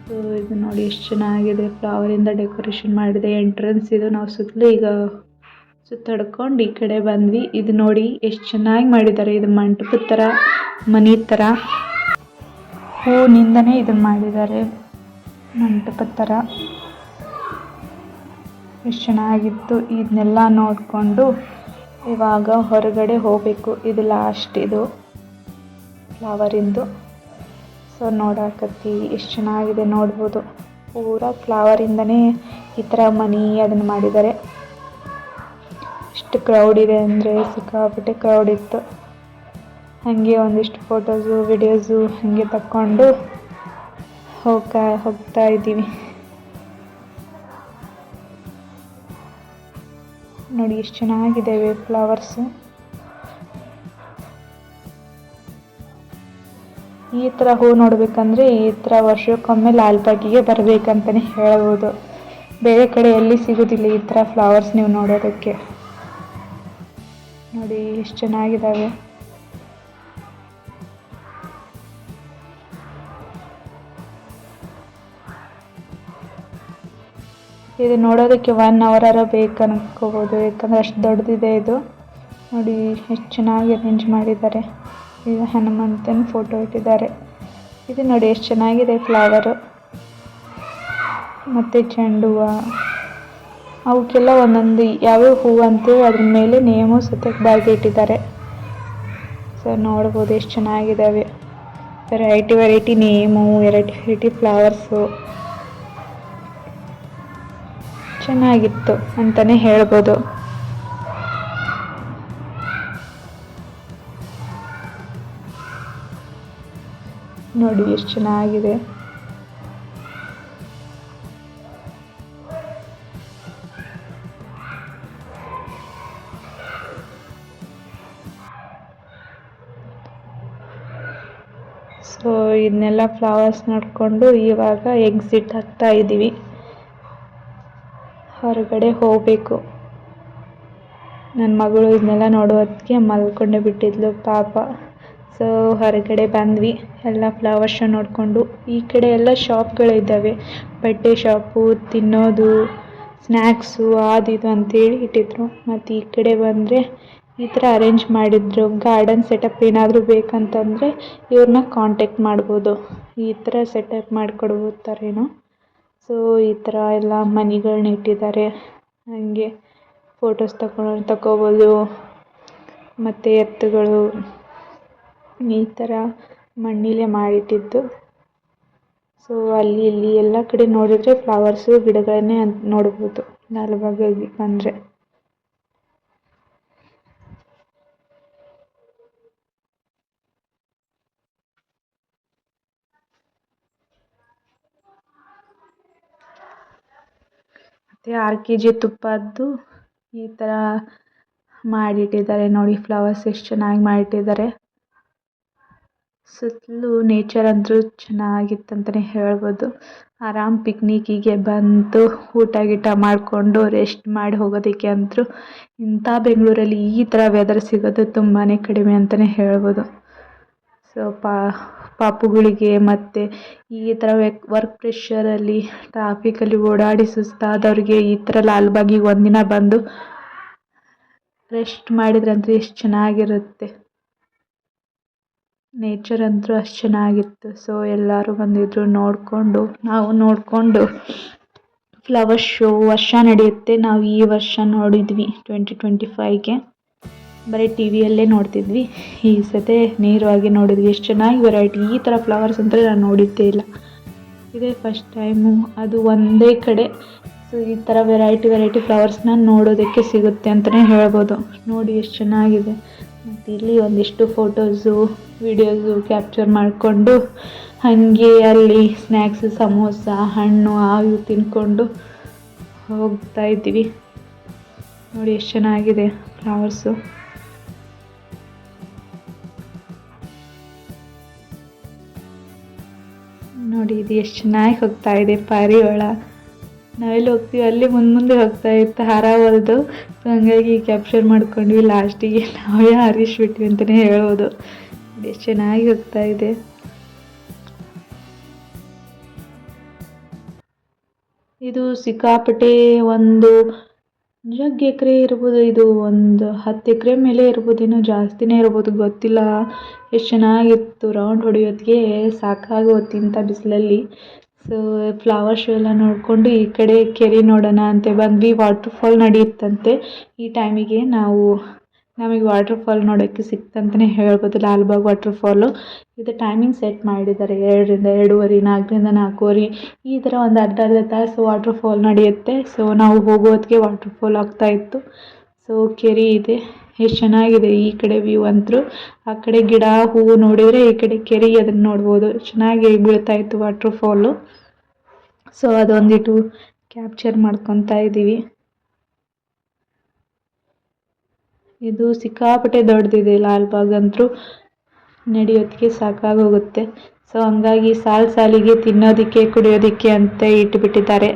ಸೊ ಇದು ನೋಡಿ ಎಷ್ಟು ಚೆನ್ನಾಗಿದೆ, ಫ್ಲವರಿಂದ ಡೆಕೋರೇಷನ್ ಮಾಡಿದೆ. ಎಂಟ್ರೆನ್ಸ್ ಇದು. ನಾವು ಸುತ್ತಲೂ ಈಗ ಸುತ್ತಾಡ್ಕೊಂಡು ಈ ಕಡೆ ಬಂದ್ವಿ. ಇದು ನೋಡಿ ಎಷ್ಟು ಚೆನ್ನಾಗಿ ಮಾಡಿದ್ದಾರೆ. ಇದು ಮಂಟಪದ ಥರ, ಮನೆ ಥರ ಹೂವಿನಿಂದನೇ ಇದನ್ನು ಮಾಡಿದ್ದಾರೆ, ಮಂಟಪದ ಥರ. ಎಷ್ಟು ಚೆನ್ನಾಗಿತ್ತು. ಇದನ್ನೆಲ್ಲ ನೋಡಿಕೊಂಡು ಇವಾಗ ಹೊರಗಡೆ ಹೋಗಬೇಕು. ಇದು ಲಾಸ್ಟ್ ಇದು ಫ್ಲವರಿಂದು. ಸೊ ನೋಡಾಕತ್ತೀವಿ ಎಷ್ಟು ಚೆನ್ನಾಗಿದೆ ನೋಡ್ಬೋದು. ಪೂರಾ ಫ್ಲವರಿಂದನೇ ಈ ಥರ ಮನಿ ಅದನ್ನು ಮಾಡಿದ್ದಾರೆ. ಎಷ್ಟು ಕ್ರೌಡ್ ಇದೆ ಅಂದರೆ ಸಿಕ್ಕಾಪಟ್ಟೆ ಕ್ರೌಡ್ ಇತ್ತು. ಹಾಗೆ ಒಂದಿಷ್ಟು ಫೋಟೋಸು ವಿಡಿಯೋಸು ಹಾಗೆ ತಕ್ಕೊಂಡು ಹೋಗ್ತಾ ಇದ್ದೀವಿ. ನೋಡಿ ಎಷ್ಟು ಚೆನ್ನಾಗಿದ್ದಾವೆ ಫ್ಲವರ್ಸು. ಈ ಥರ ಹೂ ನೋಡಬೇಕಂದ್ರೆ ಈ ಥರ ವರ್ಷಕ್ಕೊಮ್ಮೆ ಲಾಲ್ಬಾಗಿಗೆ ಬರಬೇಕಂತಲೇ ಹೇಳ್ಬೋದು. ಬೇರೆ ಕಡೆ ಎಲ್ಲಿ ಸಿಗೋದಿಲ್ಲ ಈ ಥರ ಫ್ಲವರ್ಸ್ ನೀವು ನೋಡೋದಕ್ಕೆ. ನೋಡಿ ಎಷ್ಟು ಚೆನ್ನಾಗಿದ್ದಾವೆ. ಇದು ನೋಡೋದಕ್ಕೆ 1 ಅವರ್ ಬೇಕು ಅನ್ಕೋಬೋದು, ಯಾಕಂದರೆ ಅಷ್ಟು ದೊಡ್ಡದಿದೆ ಇದು. ನೋಡಿ ಎಷ್ಟು ಚೆನ್ನಾಗಿ ಅರೇಂಜ್ ಮಾಡಿದ್ದಾರೆ. ಇದು ಹನುಮಂತನ ಫೋಟೋ ಇಟ್ಟಿದ್ದಾರೆ. ಇದು ನೋಡಿ ಎಷ್ಟು ಚೆನ್ನಾಗಿದೆ ಫ್ಲವರು. ಮತ್ತು ಚೆಂಡು ಹೂವು, ಅವಕ್ಕೆಲ್ಲ ಒಂದೊಂದು ಯಾವ್ಯಾವ ಹೂವು ಅಂತೇಳಿ ಅದ್ರ ಮೇಲೆ ನೇಮು ಸತ್ಯಕ್ಕೆ ಬರೆದಿಟ್ಟಿದ್ದಾರೆ. ಸೊ ನೋಡ್ಬೋದು ಎಷ್ಟು ಚೆನ್ನಾಗಿದ್ದಾವೆ. Variety name, variety flowers. ಚೆನ್ನಾಗಿತ್ತು ಅಂತಲೇ ಹೇಳ್ಬೋದು. ನೋಡಿ ಎಷ್ಟು ಚೆನ್ನಾಗಿದೆ. ಸೊ ಇದನ್ನೆಲ್ಲ ಫ್ಲವರ್ಸ್ ನೋಡಿಕೊಂಡು ಇವಾಗ ಎಕ್ಸಿಟ್ ಆಗ್ತಾ ಇದ್ದೀವಿ. ಹೊರಗಡೆ ಹೋಗಬೇಕು. ನನ್ನ ಮಗಳು ಇದನ್ನೆಲ್ಲ ನೋಡೋದಕ್ಕೆ ಮಲ್ಕೊಂಡೇ ಬಿಟ್ಟಿದ್ಲು ಪಾಪ. ಸೊ ಹೊರಗಡೆ ಬಂದ್ವಿ ಎಲ್ಲ ಫ್ಲವರ್ ಶೋ ನೋಡಿಕೊಂಡು. ಈ ಕಡೆ ಎಲ್ಲ ಶಾಪ್ಗಳಿದ್ದಾವೆ, ಬಟ್ಟೆ ಶಾಪು, ತಿನ್ನೋದು, ಸ್ನ್ಯಾಕ್ಸು ಅದು ಇದು ಅಂತೇಳಿ ಇಟ್ಟಿದ್ರು. ಮತ್ತು ಈ ಕಡೆ ಬಂದರೆ ಈ ಥರ ಅರೇಂಜ್ ಮಾಡಿದ್ರು. ಗಾರ್ಡನ್ ಸೆಟಪ್ ಏನಾದರೂ ಬೇಕಂತಂದರೆ ಇವ್ರನ್ನ ಕಾಂಟ್ಯಾಕ್ಟ್ ಮಾಡ್ಬೋದು. ಈ ಥರ ಸೆಟಪ್ ಮಾಡಿಕೊಡ್ತಾರೇನೋ. ಸೊ ಈ ಥರ ಎಲ್ಲ ಮನಿಗಳನ್ನ ಇಟ್ಟಿದ್ದಾರೆ. ಹಾಗೆ ಫೋಟೋಸ್ ತಗೋಬೋದು. ಮತ್ತು ಎತ್ತುಗಳು ಈ ಥರ ಮಣ್ಣಿಲೆ ಮಾಡಿಟ್ಟಿದ್ದು. ಸೊ ಅಲ್ಲಿ ಇಲ್ಲಿ ಎಲ್ಲ ಕಡೆ ನೋಡಿದರೆ ಫ್ಲವರ್ಸು ಗಿಡಗಳನ್ನೇ ನೋಡ್ಬೋದು ಲಾಲ್ಬಾಗಾಗಿ ಬಂದರೆ. ಮತ್ತು 6 kg ತುಪ್ಪದ್ದು ಈ ಥರ ಮಾಡಿಟ್ಟಿದ್ದಾರೆ. ನೋಡಿ ಫ್ಲವರ್ಸ್ ಎಷ್ಟು ಚೆನ್ನಾಗಿ ಮಾಡಿಟ್ಟಿದ್ದಾರೆ. ಸುತ್ತಲೂ ನೇಚರ್ ಅಂತೂ ಚೆನ್ನಾಗಿತ್ತಂತಲೇ ಹೇಳ್ಬೋದು. ಆರಾಮ್ ಪಿಕ್ನಿಕ್ಕಿಗೆ ಬಂದು ಊಟ ಗೀಟ ಮಾಡಿಕೊಂಡು ರೆಸ್ಟ್ ಮಾಡಿ ಹೋಗೋದಕ್ಕೆ ಅಂತೂ ಇಂಥ ಬೆಂಗಳೂರಲ್ಲಿ ಈ ಥರ ವೆದರ್ ಸಿಗೋದು ತುಂಬಾ ಕಡಿಮೆ ಅಂತಲೇ ಹೇಳ್ಬೋದು. ಸೊ ಪಾಪುಗಳಿಗೆ ಮತ್ತು ಈ ಥರ ವರ್ಕ್ ಪ್ರೆಷರಲ್ಲಿ ಟ್ರಾಫಿಕಲ್ಲಿ ಓಡಾಡಿ ಸುಸ್ತಾದವ್ರಿಗೆ ಈ ಥರ ಲಾಲ್ಬಾಗಿಗೆ ಒಂದಿನ ಬಂದು ರೆಸ್ಟ್ ಮಾಡಿದ್ರಂತೂ ಎಷ್ಟು ಚೆನ್ನಾಗಿರುತ್ತೆ. ನೇಚರ್ ಅಂತೂ ಅಷ್ಟು ಚೆನ್ನಾಗಿತ್ತು. ಸೊ ಎಲ್ಲರೂ ಬಂದಿದ್ದರು ನಾವು ನೋಡಿಕೊಂಡು ಫ್ಲವರ್ ಶೋ ವರ್ಷ ನಡೆಯುತ್ತೆ. ನಾವು ಈ ವರ್ಷ ನೋಡಿದ್ವಿ 2025ಗೆ. ಬರೀ ಟಿ ವಿಯಲ್ಲೇ ನೋಡ್ತಿದ್ವಿ. ಈ ಸತಿ ನೇರವಾಗಿ ನೋಡಿದ್ವಿ. ಎಷ್ಟು ಚೆನ್ನಾಗಿ ವೆರೈಟಿ ಈ ಥರ ಫ್ಲವರ್ಸ್ ಅಂದರೆ ನಾನು ನೋಡಿದ್ದೇ ಇಲ್ಲ. ಇದೇ ಫಸ್ಟ್ ಟೈಮು, ಅದು ಒಂದೇ ಕಡೆ. ಸೊ ಈ ಥರ ವೆರೈಟಿ ಫ್ಲವರ್ಸ್ನ ನೋಡೋದಕ್ಕೆ ಸಿಗುತ್ತೆ ಅಂತಲೇ ಹೇಳ್ಬೋದು. ನೋಡಿ ಎಷ್ಟು ಚೆನ್ನಾಗಿದೆ. ಮತ್ತು ಇಲ್ಲಿ ಒಂದಿಷ್ಟು ಫೋಟೋಸು ವಿಡಿಯೋಸು ಕ್ಯಾಪ್ಚರ್ ಮಾಡಿಕೊಂಡು ಹಾಗೆ ಅಲ್ಲಿ ಸ್ನ್ಯಾಕ್ಸು, ಸಮೋಸ, ಹಣ್ಣು ಇವು ತಿಂದ್ಕೊಂಡು ಹೋಗ್ತಾ ಇದ್ದೀವಿ. ನೋಡಿ ಎಷ್ಟು ಚೆನ್ನಾಗಿದೆ ಫ್ಲವರ್ಸು. ನೋಡಿ ಇದು ಎಷ್ಟು ಚೆನ್ನಾಗಿ ಹೋಗ್ತಾ ಇದೆ ಪಾರಿವಾಳ. ನಾವೆಲ್ಲಿ ಹೋಗ್ತೀವಿ ಅಲ್ಲಿ ಮುಂದೆ ಹೋಗ್ತಾ ಇತ್ತು ಹಾರಾವಲ್ದು. ಸೊ ಹಂಗಾಗಿ ಕ್ಯಾಪ್ಚರ್ ಮಾಡ್ಕೊಂಡ್ವಿ. ಲಾಸ್ಟಿಗೆ ನಾವೇ ಹಾರಿಸ್ಬಿಟ್ವಿ ಅಂತಲೇ ಹೇಳ್ಬೋದು. ಎಷ್ಟು ಚೆನ್ನಾಗಿ ಹೋಗ್ತಾ ಇದೆ. ಇದು ಸಿಕ್ಕಾಪಟ್ಟೆ ಒಂದು ಜಗ್ ಎಕರೆ ಇರ್ಬೋದು. ಇದು ಒಂದು 10 ಎಕರೆ ಮೇಲೆ ಇರ್ಬೋದು, ಇನ್ನೂ ಜಾಸ್ತಿನೇ ಇರ್ಬೋದು, ಗೊತ್ತಿಲ್ಲ. ಎಷ್ಟು ಚೆನ್ನಾಗಿತ್ತು. ರೌಂಡ್ ಹೊಡೆಯೋತ್ತಿಗೆ ಸಾಕಾಗೋತ್ತು ಇಂಥ ಬಿಸಿಲಲ್ಲಿ. ಸೊ ಫ್ಲವರ್ ಶೋ ಎಲ್ಲ ನೋಡಿಕೊಂಡು ಈ ಕಡೆ ಕೆರೆ ನೋಡೋಣ ಅಂತ ಬಂದ್ವಿ. ವಾಟರ್ ಫಾಲ್ ನಡೆಯುತ್ತಂತೆ ಈ ಟೈಮಿಗೆ. ನಮಗೆ ವಾಟರ್ ಫಾಲ್ ನೋಡೋಕ್ಕೆ ಸಿಕ್ತಂತಲೇ ಹೇಳ್ಬೋದು, ಲಾಲ್ಬಾಗ್ ವಾಟರ್ ಫಾಲು. ಇದು ಟೈಮಿಂಗ್ ಸೆಟ್ ಮಾಡಿದ್ದಾರೆ 2ರಿಂದ 2:30, 4ರಿಂದ 4:30 ಈ ಥರ ಒಂದು ಅರ್ಧ ತಾಸು ವಾಟರ್ ಫಾಲ್ ನಡೆಯುತ್ತೆ. ಸೊ ನಾವು ಹೋಗೋದಕ್ಕೆ ವಾಟರ್ ಫಾಲ್ ಆಗ್ತಾಯಿತ್ತು. ಸೊ ಕೆರೆ ಇದೆ, ಎಷ್ಟು ಚೆನ್ನಾಗಿದೆ ಈ ಕಡೆ ವ್ಯೂ ಅಂತೂ. ಆ ಕಡೆ ಗಿಡ ಹೂವು ನೋಡಿದರೆ ಈ ಕಡೆ ಕೆರೆ ಅದನ್ನು ನೋಡ್ಬೋದು. ಚೆನ್ನಾಗಿ ಬೀಳ್ತಾ ಇತ್ತು ವಾಟರ್ ಫಾಲು. ಸೊ ಅದೊಂದಿಟ್ಟು ಕ್ಯಾಪ್ಚರ್ ಮಾಡ್ಕೊತಾ ಇದ್ದೀವಿ. ಇದು ಸಿಕ್ಕಾಪಟ್ಟೆ ದೊಡ್ಡದಿದೆ ಲಾಲ್ಬಾಗ್ ಅಂತೂ, ನಡೆಯೋದಕ್ಕೆ ಸಾಕಾಗೋಗುತ್ತೆ. ಸೊ ಹಂಗಾಗಿ ಸಾಲಿಗೆ ತಿನ್ನೋದಕ್ಕೆ ಕುಡಿಯೋದಕ್ಕೆ ಅಂತ ಇಟ್ಬಿಟ್ಟಿದ್ದಾರೆ.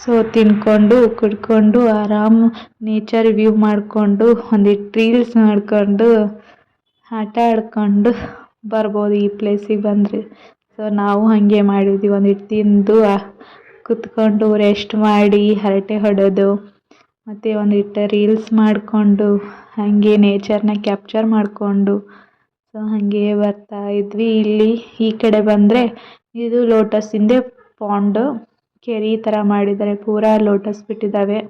ಸೊ ತಿನ್ಕೊಂಡು ಕುಡ್ಕೊಂಡು ಆರಾಮ್ ನೇಚರ್ ವ್ಯೂ ಮಾಡಿಕೊಂಡು ಒಂದಿಟ್ಟು ರೀಲ್ಸ್ ಮಾಡ್ಕೊಂಡು ಆಟ ಆಡ್ಕೊಂಡು ಬರ್ಬೋದು ಈ ಪ್ಲೇಸಿಗೆ ಬಂದರೆ. ಸೊ ನಾವು ಹಾಗೆ ಮಾಡಿದ್ವಿ, ಒಂದಿಟ್ಟು ತಿಂದು ಕುತ್ಕೊಂಡು ರೆಸ್ಟ್ ಮಾಡಿ ಹರಟೆ ಹೊಡೆದು ಮತ್ತು ಒಂದಿಟ್ಟು ರೀಲ್ಸ್ ಮಾಡಿಕೊಂಡು ಹಾಗೆ ನೇಚರ್ನ ಕ್ಯಾಪ್ಚರ್ ಮಾಡಿಕೊಂಡು ಸೊ ಹಾಗೆ ಬರ್ತಾ ಇದ್ವಿ. ಇಲ್ಲಿ ಈ ಕಡೆ ಬಂದರೆ ಇದು ಲೋಟಸ್ಸಿಂದೆ ಪಾಂಡು, ಕೆರೆ ಥರ ಮಾಡಿದ್ದಾರೆ, ಪೂರಾ ಲೋಟಸ್ ಬಿಟ್ಟಿದ್ದಾವೆ.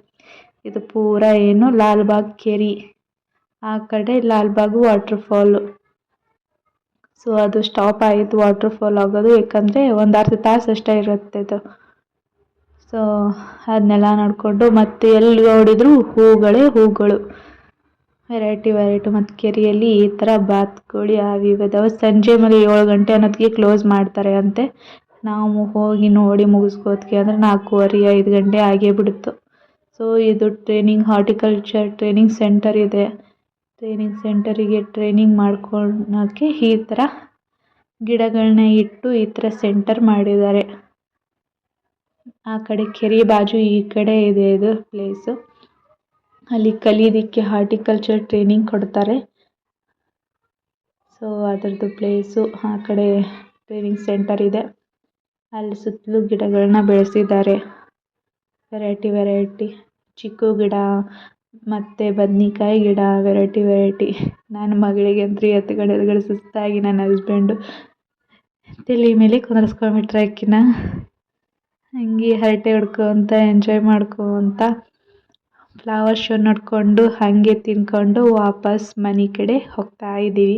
ಇದು ಪೂರಾ ಏನು ಲಾಲ್ಬಾಗ್ ಕೆರೆ, ಆ ಕಡೆ ಲಾಲ್ಬಾಗ್ ವಾಟರ್ ಫಾಲು. ಸೊ ಅದು ಸ್ಟಾಪ್ ಆಯಿತು ವಾಟರ್ ಫಾಲ್ ಆಗೋದು, ಯಾಕಂದರೆ ಒಂದು ಅರ್ಧ ತಾಸು ಅಷ್ಟೇ ಇರುತ್ತೆ ಅದು. ಸೊ ಅದನ್ನೆಲ್ಲ ನೋಡಿಕೊಂಡು ಮತ್ತೆ ಎಲ್ಲಿ ನೋಡಿದ್ರು ಹೂಗಳು, ವೆರೈಟಿ ಮತ್ತು ಕೆರೆಯಲ್ಲಿ ಈ ಥರ ಬಾತುಕೋಳಿ ಅವು ಇವು ಇದಾವೆ. ಸಂಜೆ ಮೇಲೆ 7 ಗಂಟೆ ಅನ್ನೋದಕ್ಕೆ ಕ್ಲೋಸ್ ಮಾಡ್ತಾರೆ ಅಂತೆ. ನಾವು ಹೋಗಿ ನೋಡಿ ಮುಗಿಸ್ಕೋದಕ್ಕೆ ಅಂದರೆ 4:30, 5 ಗಂಟೆ ಆಗೇ ಬಿಡ್ತು. ಸೊ ಇದು ಹಾರ್ಟಿಕಲ್ಚರ್ ಟ್ರೈನಿಂಗ್ ಸೆಂಟರ್ ಇದೆ. ಟ್ರೈನಿಂಗ್ ಸೆಂಟರಿಗೆ ಟ್ರೈನಿಂಗ್ ಮಾಡ್ಕೊಳ್ಳೋಕ್ಕೆ ಈ ಥರ ಗಿಡಗಳನ್ನ ಇಟ್ಟು ಈ ಥರ ಸೆಂಟರ್ ಮಾಡಿದ್ದಾರೆ. ಆ ಕಡೆ ಕೆರೆ ಬಾಜು ಈ ಕಡೆ ಇದೆ ಇದು ಪ್ಲೇಸು. ಅಲ್ಲಿ ಕಲಿಯೋದಕ್ಕೆ ಹಾರ್ಟಿಕಲ್ಚರ್ ಟ್ರೈನಿಂಗ್ ಕೊಡ್ತಾರೆ. ಸೊ ಅದರದ್ದು ಪ್ಲೇಸು ಆ ಕಡೆ ಟ್ರೈನಿಂಗ್ ಸೆಂಟರ್ ಇದೆ. ಅಲ್ಲಿ ಸುತ್ತಲೂ ಗಿಡಗಳನ್ನ ಬೆಳೆಸಿದ್ದಾರೆ, ವೆರೈಟಿ ಚಿಕ್ಕು ಗಿಡ ಮತ್ತು ಬದ್ನೆಕಾಯಿ ಗಿಡ, ವೆರೈಟಿ. ನನ್ನ ಮಗಳಿಗೆ ಅಂತೂ ಎತ್ಗಡೆ ಸುಸ್ತಾಗಿ ನನ್ನ ಹಸ್ಬೆಂಡು ತಲೆ ಮೇಲೆ ಕುಂದರ್ಸ್ಕೊಂಡ್ಬಿಟ್ರೆ ಆಕಿನ. ಹಂಗೆ ಹರಟೆ ಹೊಡ್ಕೊತ ಎಂಜಾಯ್ ಮಾಡ್ಕೊತ ಫ್ಲವರ್ ಶೋ ನೋಡಿಕೊಂಡು ಹಾಗೆ ತಿನ್ಕೊಂಡು ವಾಪಸ್ ಮನೆ ಕಡೆ ಹೋಗ್ತಾ ಇದ್ದೀವಿ.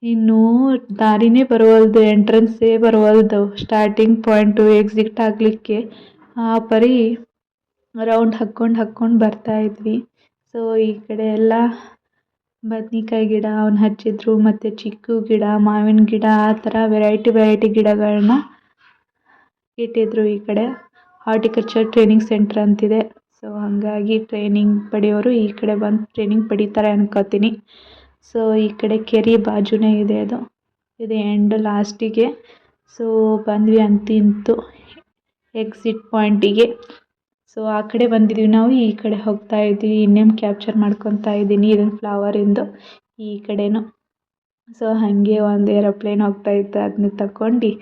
ಇನ್ನೂ ದಾರಿನೇ ಬರವಲ್ದು, ಎಂಟ್ರೆನ್ಸೇ ಬರವಲ್ದು. ಸ್ಟಾರ್ಟಿಂಗ್ ಪಾಯಿಂಟು ಎಕ್ಸಿಟ್ ಆಗಲಿಕ್ಕೆ ಆ ಪರಿ ರೌಂಡ್ ಹಾಕ್ಕೊಂಡು ಬರ್ತಾ ಇದ್ವಿ. ಸೊ ಈ ಕಡೆ ಎಲ್ಲ ಬದ್ನೆಕಾಯಿ ಗಿಡ ಅವನ್ನ ಹಚ್ಚಿದ್ರು, ಮತ್ತು ಚಿಕ್ಕು ಗಿಡ, ಮಾವಿನ ಗಿಡ, ಆ ಥರ ವೆರೈಟಿ ಗಿಡಗಳನ್ನ ಇಟ್ಟಿದ್ರು. ಈ ಕಡೆ ಹಾರ್ಟಿಕಲ್ಚರ್ ಟ್ರೈನಿಂಗ್ ಸೆಂಟರ್ ಅಂತಿದೆ. ಸೊ ಹಾಗಾಗಿ ಟ್ರೈನಿಂಗ್ ಪಡೆಯೋರು ಈ ಕಡೆ ಬಂದು ಟ್ರೈನಿಂಗ್ ಪಡಿತಾರೆ ಅನ್ಕೋತೀನಿ. ಸೊ ಈ ಕಡೆ ಕೆರೆ ಬಾಜುನೇ ಇದೆ ಅದು, ಇದು ಎಂಡ್ ಲಾಸ್ಟಿಗೆ. ಸೊ ಬಂದ್ವಿ ಇಂತು ಎಕ್ಸಿಟ್ ಪಾಯಿಂಟಿಗೆ. ಸೊ ಆ ಕಡೆ ಬಂದಿದ್ದೀವಿ ನಾವು, ಈ ಕಡೆ ಹೋಗ್ತಾ ಇದ್ದೀವಿ. ಇನ್ನೇನು ಕ್ಯಾಪ್ಚರ್ ಮಾಡ್ಕೊತಾ ಇದ್ದೀನಿ ಇದನ್ನು ಫ್ಲವರಿಂದು ಈ ಕಡೆನೂ. ಸೊ ಹಾಗೆ ಒಂದು ಏರೋಪ್ಲೇನ್ ಹೋಗ್ತಾ ಇತ್ತು, ಅದನ್ನ ತಗೊಂಡು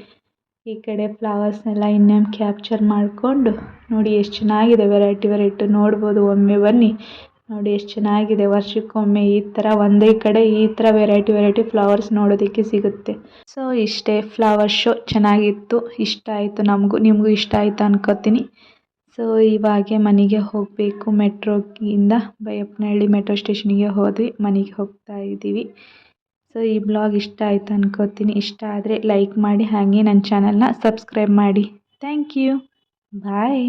ಈ ಕಡೆ ಫ್ಲವರ್ಸ್ನೆಲ್ಲ ಇನ್ನೇನು ಕ್ಯಾಪ್ಚರ್ ಮಾಡಿಕೊಂಡು ನೋಡಿ ಎಷ್ಟು ಚೆನ್ನಾಗಿದೆ. ವೆರೈಟಿ ನೋಡ್ಬೋದು, ಒಮ್ಮೆ ಬನ್ನಿ ನೋಡಿ ಎಷ್ಟು ಚೆನ್ನಾಗಿದೆ. ವರ್ಷಕ್ಕೊಮ್ಮೆ ಈ ಥರ ಒಂದೇ ಕಡೆ ಈ ಥರ ವೆರೈಟಿ ಫ್ಲವರ್ಸ್ ನೋಡೋದಕ್ಕೆ ಸಿಗುತ್ತೆ. ಸೊ ಇಷ್ಟೇ ಫ್ಲವರ್ ಶೋ, ಚೆನ್ನಾಗಿತ್ತು, ಇಷ್ಟ ಆಯಿತು ನಮಗೂ. ನಿಮಗೂ ಇಷ್ಟ ಆಯಿತು ಅನ್ಕೋತೀನಿ. ಸೊ ಇವಾಗೆ ಮನೆಗೆ ಹೋಗಬೇಕು. ಮೆಟ್ರೋಗಿಂದ ಬೈಯಪ್ಪನಹಳ್ಳಿ ಮೆಟ್ರೋ ಸ್ಟೇಷನಿಗೆ ಹೋದ್ವಿ, ಮನೆಗೆ ಹೋಗ್ತಾ ಇದ್ದೀವಿ. ಸೊ ಈ ಬ್ಲಾಗ್ ಇಷ್ಟ ಆಯಿತು ಅನ್ಕೋತೀನಿ. ಇಷ್ಟ ಆದರೆ ಲೈಕ್ ಮಾಡಿ, ಹಾಗೆ ನನ್ನ ಚಾನಲ್ನ ಸಬ್ಸ್ಕ್ರೈಬ್ ಮಾಡಿ. Thank you, bye.